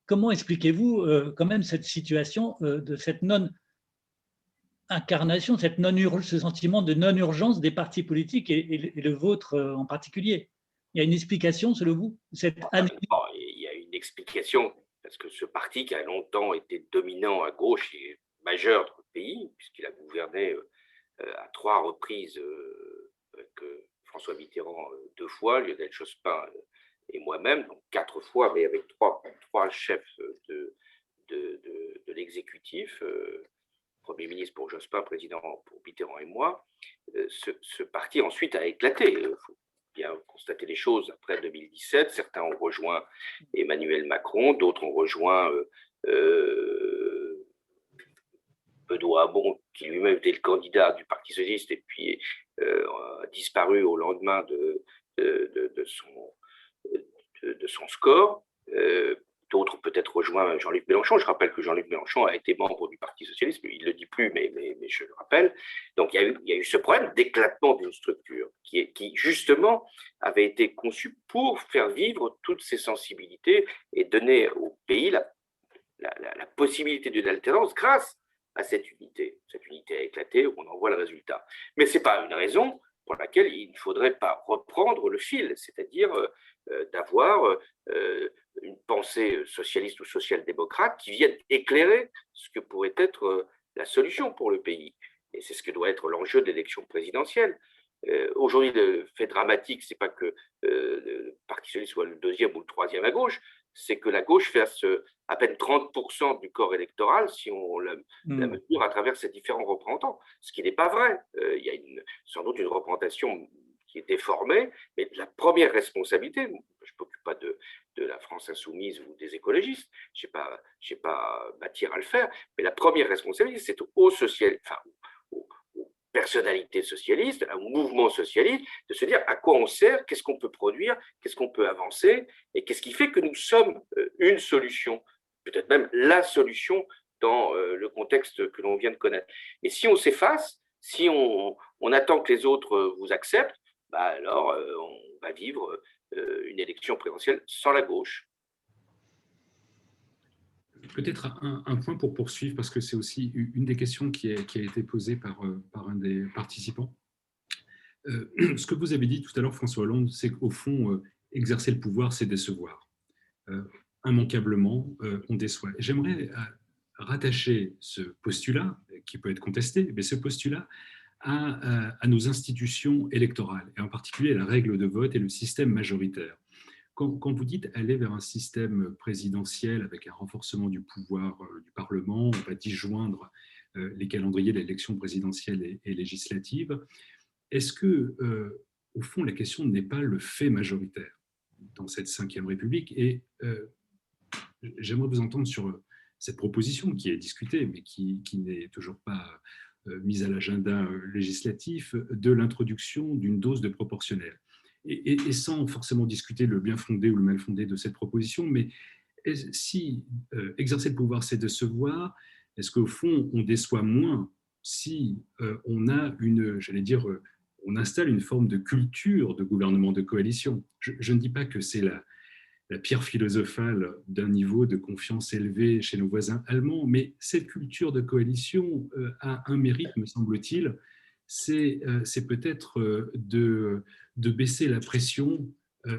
comment expliquez-vous quand même cette situation de cette non-incarnation, ce sentiment de non-urgence des partis politiques et le vôtre en particulier? Il y a une explication selon vous cette année? Il y a une explication, parce que ce parti qui a longtemps été dominant à gauche et majeur dans le pays, puisqu'il a gouverné à 3 reprises avec François Mitterrand 2 fois, Lionel Jospin et moi-même, donc 4 fois, mais avec trois chefs de l'exécutif, Premier ministre pour Jospin, président pour Mitterrand et moi. Ce parti ensuite a éclaté. Il faut bien constater les choses après 2017. Certains ont rejoint Emmanuel Macron, d'autres ont rejoint Benoît Hamon, qui lui-même était le candidat du Parti socialiste et puis a disparu au lendemain de son score. D'autres peut-être rejoint Jean-Luc Mélenchon. Je rappelle que Jean-Luc Mélenchon a été membre du Parti socialiste, il ne le dit plus, mais je le rappelle. Donc il y a eu ce problème d'éclatement d'une structure qui justement avait été conçue pour faire vivre toutes ces sensibilités et donner au pays la possibilité d'une alternance grâce à cette unité. Cette unité a éclaté, on en voit le résultat. Mais ce n'est pas une raison pour laquelle il ne faudrait pas reprendre le fil, c'est-à-dire d'avoir une pensée socialiste ou social-démocrate qui vienne éclairer ce que pourrait être la solution pour le pays. Et c'est ce que doit être l'enjeu de l'élection présidentielle. Aujourd'hui, le fait dramatique, ce n'est pas que le Parti socialiste soit le deuxième ou le troisième à gauche, c'est que la gauche fasse à peine 30% du corps électoral si on la mesure à travers ses différents représentants, ce qui n'est pas vrai. Il y a sans doute une représentation qui est déformée, mais la première responsabilité, je ne m'occupe pas de la France insoumise ou des écologistes, je n'ai pas bâtir à le faire, mais la première responsabilité, c'est aux personnalités socialistes, un mouvement socialiste, de se dire à quoi on sert, qu'est-ce qu'on peut produire, qu'est-ce qu'on peut avancer, et qu'est-ce qui fait que nous sommes une solution, peut-être même la solution dans le contexte que l'on vient de connaître. Et si on s'efface, si on attend que les autres vous acceptent, alors on va vivre une élection présidentielle sans la gauche. Peut-être un point pour poursuivre, parce que c'est aussi une des questions qui a été posée par un des participants. Ce que vous avez dit tout à l'heure, François Hollande, c'est qu'au fond, exercer le pouvoir, c'est décevoir. Immanquablement, on déçoit. J'aimerais rattacher ce postulat, qui peut être contesté, mais ce postulat à nos institutions électorales, et en particulier la règle de vote et le système majoritaire. Quand vous dites aller vers un système présidentiel avec un renforcement du pouvoir du Parlement, on va disjoindre les calendriers d'élections présidentielles et législatives, est-ce que, au fond, la question n'est pas le fait majoritaire dans cette Ve République? Et j'aimerais vous entendre sur cette proposition qui est discutée, mais qui n'est toujours pas mise à l'agenda législatif, de l'introduction d'une dose de proportionnelle. Et sans forcément discuter le bien fondé ou le mal fondé de cette proposition, mais si exercer le pouvoir, c'est décevoir, est-ce qu'au fond, on déçoit moins si on a on installe une forme de culture de gouvernement de coalition? Je ne dis pas que c'est la pierre philosophale d'un niveau de confiance élevé chez nos voisins allemands, mais cette culture de coalition a un mérite, me semble-t-il, c'est peut-être de baisser la pression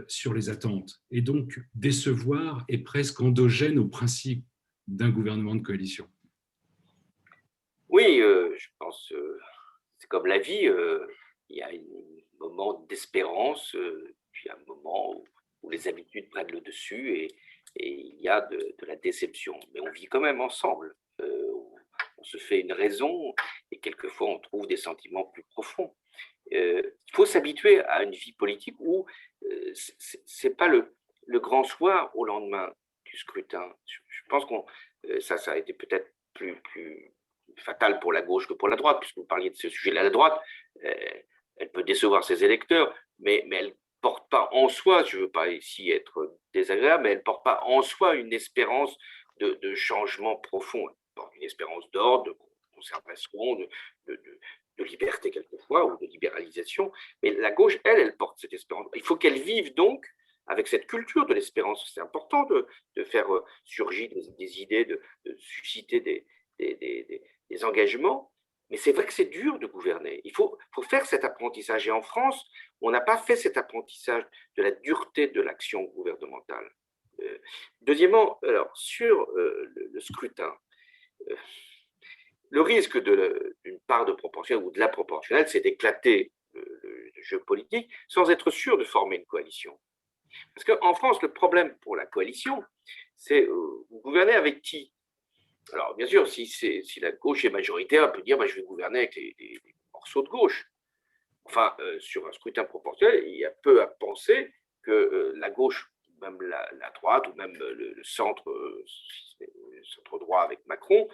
sur les attentes, et donc décevoir est presque endogène au principe d'un gouvernement de coalition. Oui, je pense, c'est comme la vie, il y a un moment d'espérance, puis un moment où les habitudes prennent le dessus et il y a de la déception. Mais on vit quand même ensemble. On se fait une raison et quelquefois on trouve des sentiments plus profonds. Il faut s'habituer à une vie politique où ce n'est pas le grand soir au lendemain du scrutin. Je pense que ça a été peut-être plus fatal pour la gauche que pour la droite, puisque vous parliez de ce sujet-là. La droite, elle peut décevoir ses électeurs, mais elle ne porte pas en soi, je ne veux pas ici être désagréable, mais elle ne porte pas en soi une espérance de changement profond. Elle porte une espérance d'ordre, de conservation, de liberté quelquefois, ou de libéralisation. Mais la gauche, elle porte cette espérance. Il faut qu'elle vive donc avec cette culture de l'espérance. C'est important de faire surgir des idées, de susciter des engagements. Mais c'est vrai que c'est dur de gouverner. Il faut faire cet apprentissage. Et en France, on n'a pas fait cet apprentissage de la dureté de l'action gouvernementale. Deuxièmement, alors, sur le scrutin, le risque d'une part de proportionnelle ou de la proportionnelle, c'est d'éclater le jeu politique sans être sûr de former une coalition. Parce qu'en France, le problème pour la coalition, c'est vous gouvernez avec qui? Alors, bien sûr, si la gauche est majoritaire, on peut dire je vais gouverner avec des morceaux de gauche. Enfin, sur un scrutin proportionnel, il y a peu à penser que la gauche, même la droite, ou même le centre droit avec Macron,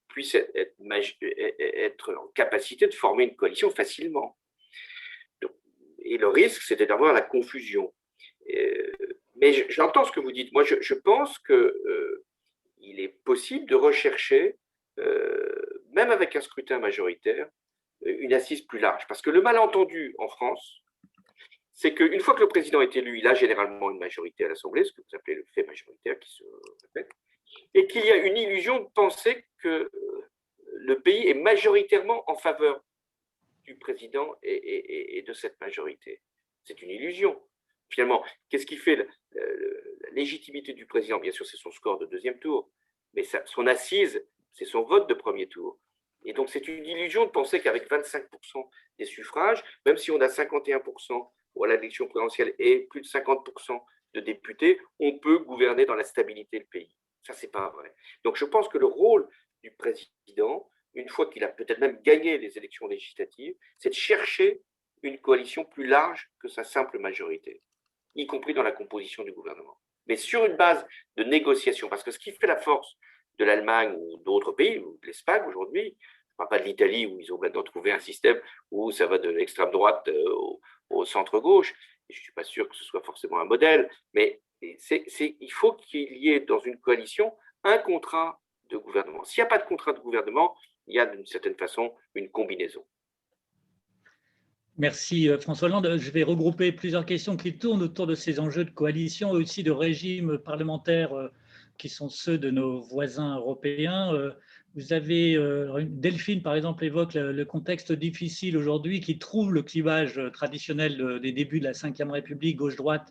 puisse être en capacité de former une coalition facilement. Et le risque, c'était d'avoir la confusion. Mais j'entends ce que vous dites. Moi, je pense qu'il est possible de rechercher, même avec un scrutin majoritaire, une assise plus large. Parce que le malentendu en France, c'est qu'une fois que le président est élu, il a généralement une majorité à l'Assemblée, ce que vous appelez le fait majoritaire qui se répète, et qu'il y a une illusion de penser que le pays est majoritairement en faveur du président et de cette majorité. C'est une illusion. Finalement, qu'est-ce qui fait la légitimité du président? Bien sûr, c'est son score de deuxième tour, mais son assise, c'est son vote de premier tour. Et donc, c'est une illusion de penser qu'avec 25% des suffrages, même si on a 51% pour l'élection présidentielle et plus de 50% de députés, on peut gouverner dans la stabilité le pays. Ça, c'est pas vrai. Donc, je pense que le rôle du président, une fois qu'il a peut-être même gagné les élections législatives, c'est de chercher une coalition plus large que sa simple majorité, y compris dans la composition du gouvernement. Mais sur une base de négociation, parce que ce qui fait la force de l'Allemagne ou d'autres pays, ou de l'Espagne aujourd'hui, je ne parle pas de l'Italie où ils ont maintenant trouvé un système où ça va de l'extrême droite au centre-gauche, je ne suis pas sûr que ce soit forcément un modèle, mais il faut qu'il y ait dans une coalition un contrat de gouvernement. S'il n'y a pas de contrat de gouvernement, il y a d'une certaine façon une combinaison. Merci François Hollande. Je vais regrouper plusieurs questions qui tournent autour de ces enjeux de coalition et aussi de régimes parlementaires qui sont ceux de nos voisins européens. Vous avez, Delphine par exemple évoque le contexte difficile aujourd'hui qui trouve le clivage traditionnel des débuts de la Ve République gauche-droite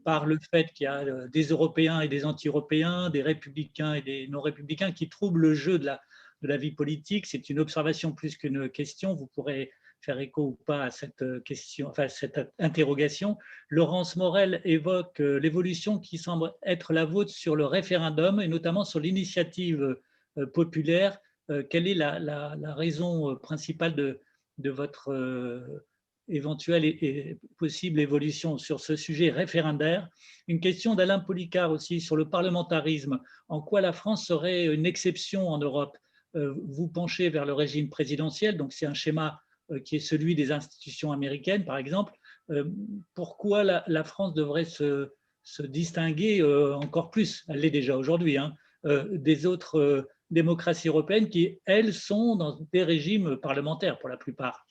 par le fait qu'il y a des Européens et des anti-européens, des républicains et des non-républicains qui troublent le jeu de la vie politique. C'est une observation plus qu'une question. Vous pourrez faire écho ou pas à cette question, enfin cette interrogation. Laurence Morel évoque l'évolution qui semble être la vôtre sur le référendum et notamment sur l'initiative populaire. Quelle est la raison principale de votre éventuelle et possible évolution sur ce sujet référendaire? Une question d'Alain Policard aussi sur le parlementarisme. En quoi la France serait une exception en Europe? Vous penchez vers le régime présidentiel, donc c'est un schéma qui est celui des institutions américaines, par exemple. Pourquoi la France devrait se distinguer encore plus, elle l'est déjà aujourd'hui, hein, des autres démocraties européennes qui, elles, sont dans des régimes parlementaires pour la plupart?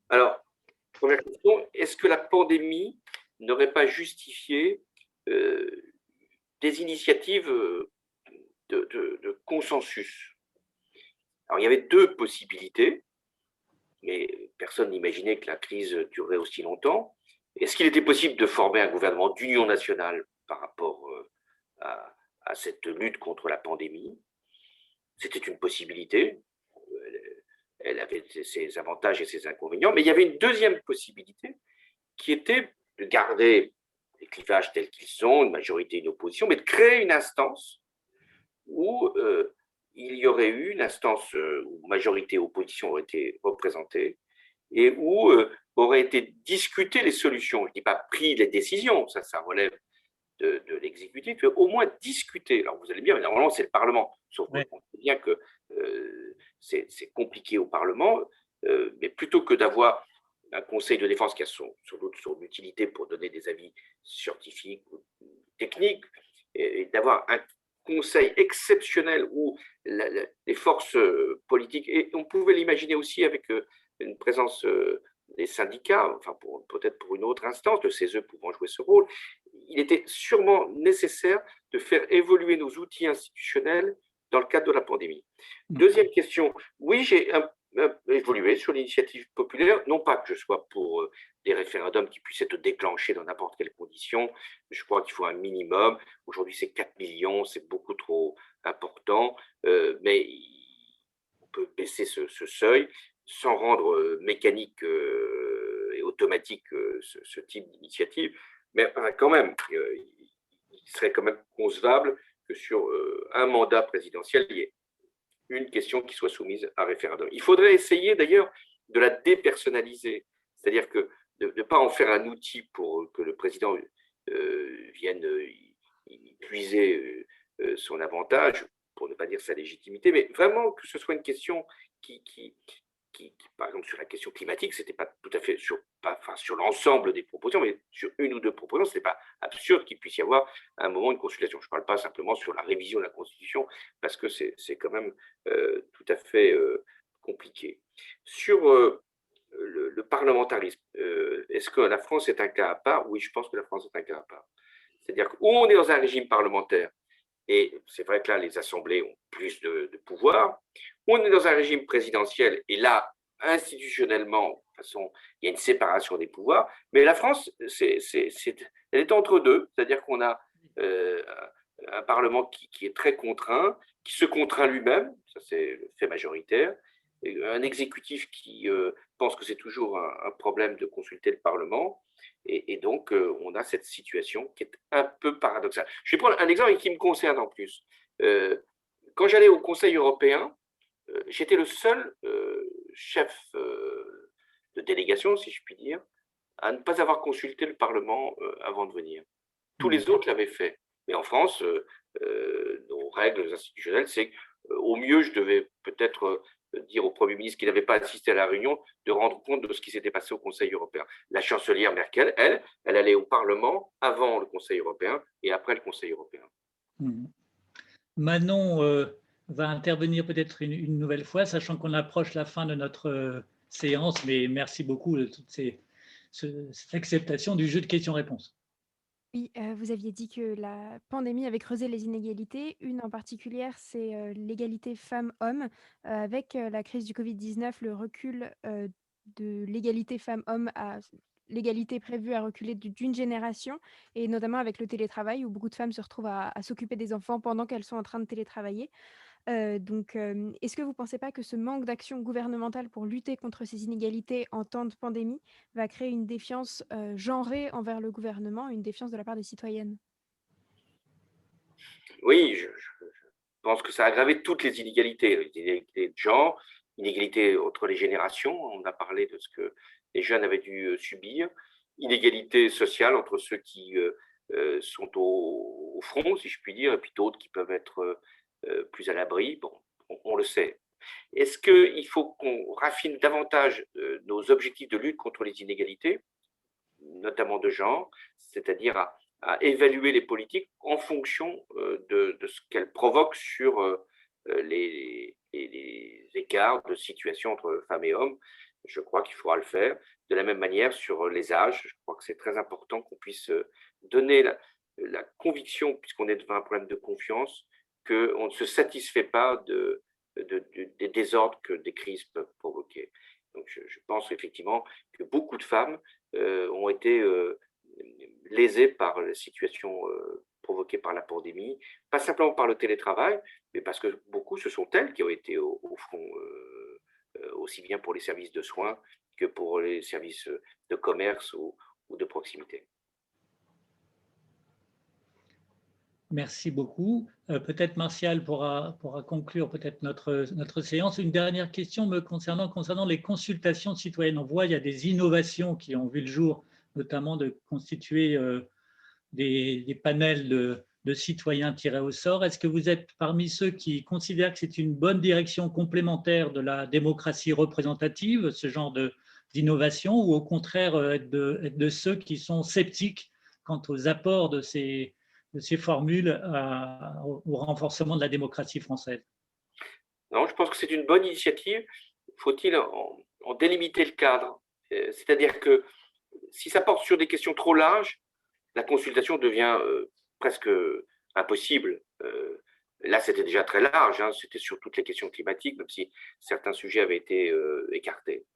Alors, première question, est-ce que la pandémie n'aurait pas justifié des initiatives de consensus? Alors, il y avait deux possibilités, mais personne n'imaginait que la crise durerait aussi longtemps. Est-ce qu'il était possible de former un gouvernement d'union nationale par rapport à cette lutte contre la pandémie? C'était une possibilité. Elle avait ses avantages et ses inconvénients, mais il y avait une deuxième possibilité qui était de garder les clivages tels qu'ils sont, une majorité et une opposition, mais de créer une instance où il y aurait eu une instance où majorité et opposition auraient été représentées et où auraient été discutées les solutions. Je ne dis pas pris les décisions, ça relève de l'exécutif, mais au moins discuter. Alors vous allez bien, normalement c'est le Parlement, sauf qu'on sait bien que c'est compliqué au Parlement, mais plutôt que d'avoir un conseil de défense qui a son utilité pour donner des avis scientifiques ou techniques, et d'avoir un conseil exceptionnel où les forces politiques, et on pouvait l'imaginer aussi avec une présence des syndicats, enfin peut-être pour une autre instance, le CESE pouvant jouer ce rôle, il était sûrement nécessaire de faire évoluer nos outils institutionnels dans le cadre de la pandémie. Deuxième question, oui, j'ai évolué sur l'initiative populaire, non pas que je sois pour des référendums qui puissent être déclenchés dans n'importe quelles conditions, je crois qu'il faut un minimum, aujourd'hui c'est 4 millions, c'est beaucoup trop important, mais on peut baisser ce seuil sans rendre mécanique et automatique ce type d'initiative, mais quand même, il serait quand même concevable que sur un mandat présidentiel, il y ait une question qui soit soumise à référendum. Il faudrait essayer d'ailleurs de la dépersonnaliser, c'est-à-dire que de ne pas en faire un outil pour que le président vienne y puiser son avantage, pour ne pas dire sa légitimité, mais vraiment que ce soit une question qui par exemple, sur la question climatique, ce n'était pas tout à fait sur l'ensemble des propositions, mais sur une ou deux propositions, ce n'est pas absurde qu'il puisse y avoir à un moment une consultation. Je ne parle pas simplement sur la révision de la Constitution, parce que c'est quand même tout à fait compliqué. Sur le parlementarisme, est-ce que la France est un cas à part? Oui, je pense que la France est un cas à part. C'est-à-dire qu'on est dans un régime parlementaire et c'est vrai que là, les assemblées ont plus de pouvoir. On est dans un régime présidentiel, et là, institutionnellement, de toute façon, il y a une séparation des pouvoirs, mais la France, elle est entre deux, c'est-à-dire qu'on a un Parlement qui est très contraint, qui se contraint lui-même, ça c'est le fait majoritaire, un exécutif qui pense que c'est toujours un problème de consulter le Parlement, et donc on a cette situation qui est un peu paradoxale. Je vais prendre un exemple qui me concerne en plus. Quand j'allais au Conseil européen, j'étais le seul chef de délégation, si je puis dire, à ne pas avoir consulté le Parlement avant de venir. Tous les autres l'avaient fait. Mais en France, nos règles institutionnelles, c'est qu'au mieux, je devais peut-être dire au Premier ministre qui n'avait pas assisté à la réunion de rendre compte de ce qui s'était passé au Conseil européen. La chancelière Merkel, elle allait au Parlement avant le Conseil européen et après le Conseil européen. Manon va intervenir peut-être une nouvelle fois, sachant qu'on approche la fin de notre séance, mais merci beaucoup de toute cette acceptation du jeu de questions-réponses. Oui, vous aviez dit que la pandémie avait creusé les inégalités. Une en particulier, c'est l'égalité femmes-hommes. Avec la crise du Covid-19, le recul de l'égalité femmes-hommes à l'égalité prévue a reculé d'une génération, et notamment avec le télétravail, où beaucoup de femmes se retrouvent à s'occuper des enfants pendant qu'elles sont en train de télétravailler. Est-ce que vous ne pensez pas que ce manque d'action gouvernementale pour lutter contre ces inégalités en temps de pandémie va créer une défiance genrée envers le gouvernement, une défiance de la part des citoyennes? Oui, je pense que ça a aggravé toutes les inégalités de genre, inégalités entre les générations, on a parlé de ce que les jeunes avaient dû subir, inégalités sociales entre ceux qui sont au front, si je puis dire, et puis d'autres qui peuvent être plus à l'abri. Bon, on le sait. Est-ce qu'il faut qu'on raffine davantage nos objectifs de lutte contre les inégalités, notamment de genre, c'est-à-dire à évaluer les politiques en fonction de ce qu'elles provoquent sur les écarts de situation entre femmes et hommes? Je crois qu'il faudra le faire. De la même manière, sur les âges, je crois que c'est très important qu'on puisse donner la conviction, puisqu'on est devant un problème de confiance, qu'on ne se satisfait pas des désordres que des crises peuvent provoquer. Donc je pense effectivement que beaucoup de femmes ont été lésées par la situation provoquée par la pandémie, pas simplement par le télétravail, mais parce que beaucoup, ce sont elles qui ont été au front, aussi bien pour les services de soins que pour les services de commerce ou de proximité. Merci beaucoup. Peut-être Martial pourra conclure peut-être notre séance. Une dernière question me concernant les consultations citoyennes. On voit il y a des innovations qui ont vu le jour, notamment de constituer des panels de citoyens tirés au sort. Est-ce que vous êtes parmi ceux qui considèrent que c'est une bonne direction complémentaire de la démocratie représentative, ce genre d'innovation, ou au contraire être de ceux qui sont sceptiques quant aux apports de ces formules au renforcement de la démocratie française? Non, je pense que c'est une bonne initiative. Faut-il en délimiter le cadre? C'est-à-dire que si ça porte sur des questions trop larges, la consultation devient presque impossible. Là, c'était déjà très large, hein, c'était sur toutes les questions climatiques, même si certains sujets avaient été écartés.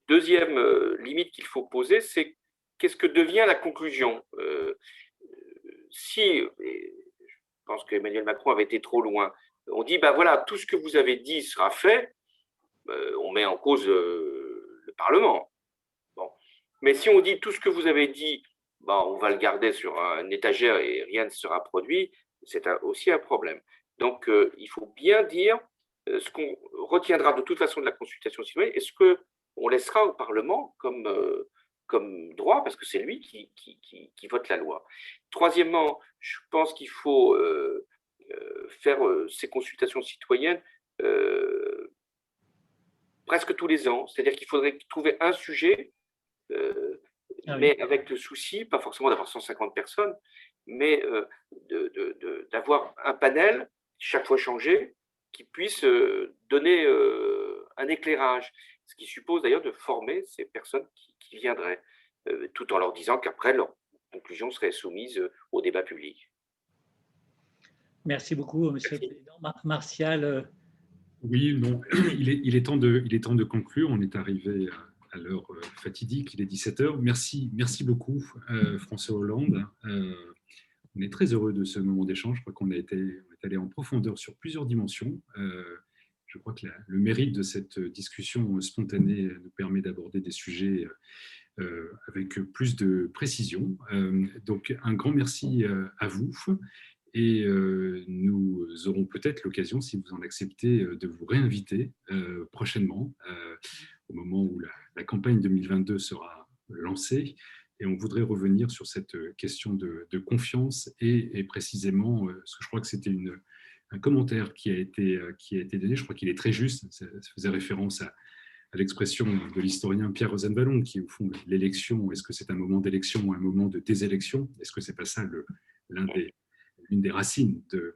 Deuxième limite qu'il faut poser, c'est qu'est-ce que devient la conclusion? Si, je pense qu'Emmanuel Macron avait été trop loin, on dit, ben voilà, tout ce que vous avez dit sera fait, on met en cause le Parlement. Bon. Mais si on dit tout ce que vous avez dit, ben, on va le garder sur une étagère et rien ne sera produit, c'est aussi un problème. Donc, il faut bien dire ce qu'on retiendra de toute façon de la consultation citoyenne et ce qu'on laissera au Parlement comme droit, parce que c'est lui qui vote la loi. Troisièmement, je pense qu'il faut faire ces consultations citoyennes presque tous les ans. C'est-à-dire qu'il faudrait trouver un sujet, mais avec le souci, pas forcément d'avoir 150 personnes, mais d'avoir un panel, chaque fois changé, qui puisse donner un éclairage, ce qui suppose d'ailleurs de former ces personnes qui viendraient, tout en leur disant qu'après, leurs conclusions seraient soumises au débat public. Merci beaucoup, Monsieur le Président. Martial, Oui, non, il est temps de conclure. On est arrivé à l'heure fatidique, il est 17 heures. Merci beaucoup, François Hollande. On est très heureux de ce moment d'échange. Je crois qu'on est allé en profondeur sur plusieurs dimensions. Je crois que le mérite de cette discussion spontanée nous permet d'aborder des sujets avec plus de précision. Donc, un grand merci à vous. Et nous aurons peut-être l'occasion, si vous en acceptez, de vous réinviter prochainement, au moment où la campagne 2022 sera lancée. Et on voudrait revenir sur cette question de confiance et précisément, parce que je crois que c'était un commentaire qui a été donné, je crois qu'il est très juste, ça faisait référence à l'expression de l'historien Pierre Rosanvallon, qui au fond, l'élection, est-ce que c'est un moment d'élection ou un moment de désélection? Est-ce que c'est pas ça l'une des racines de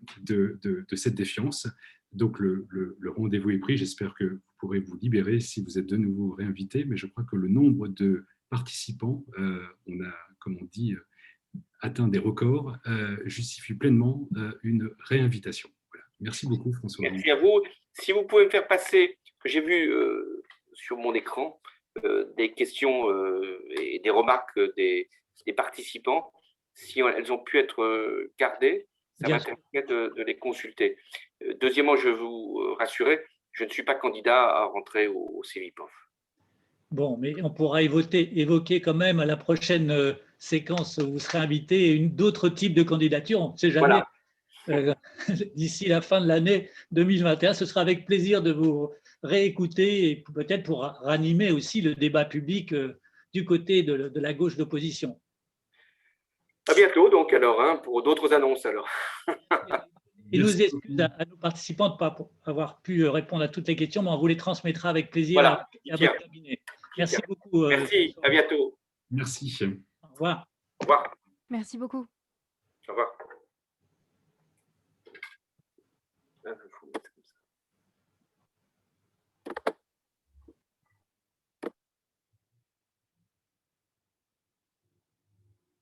cette défiance? Donc le rendez-vous est pris, j'espère que vous pourrez vous libérer si vous êtes de nouveau réinvité, mais je crois que le nombre de participants, on a, comme on dit, atteint des records, justifie pleinement une réinvitation. Voilà. Merci beaucoup, François. Merci à vous. Si vous pouvez me faire passer, que j'ai vu sur mon écran, des questions et des remarques des participants, si elles ont pu être gardées, ça m'intéresserait de les consulter. Deuxièmement, je veux vous rassurer, je ne suis pas candidat à rentrer au CEVIPOF. Bon, mais on pourra évoquer quand même à la prochaine séquence où vous serez invité d'autres types de candidatures. On ne sait jamais. Voilà. D'ici la fin de l'année 2021, ce sera avec plaisir de vous réécouter et peut-être pour ranimer aussi le débat public du côté de la gauche d'opposition. À bientôt, donc, alors, pour d'autres annonces, alors. Et nous excusons à nos participants de ne pas avoir pu répondre à toutes les questions, mais on vous les transmettra avec plaisir à votre cabinet. Merci beaucoup. Merci, à bientôt. Merci. Au revoir. Au revoir. Merci beaucoup.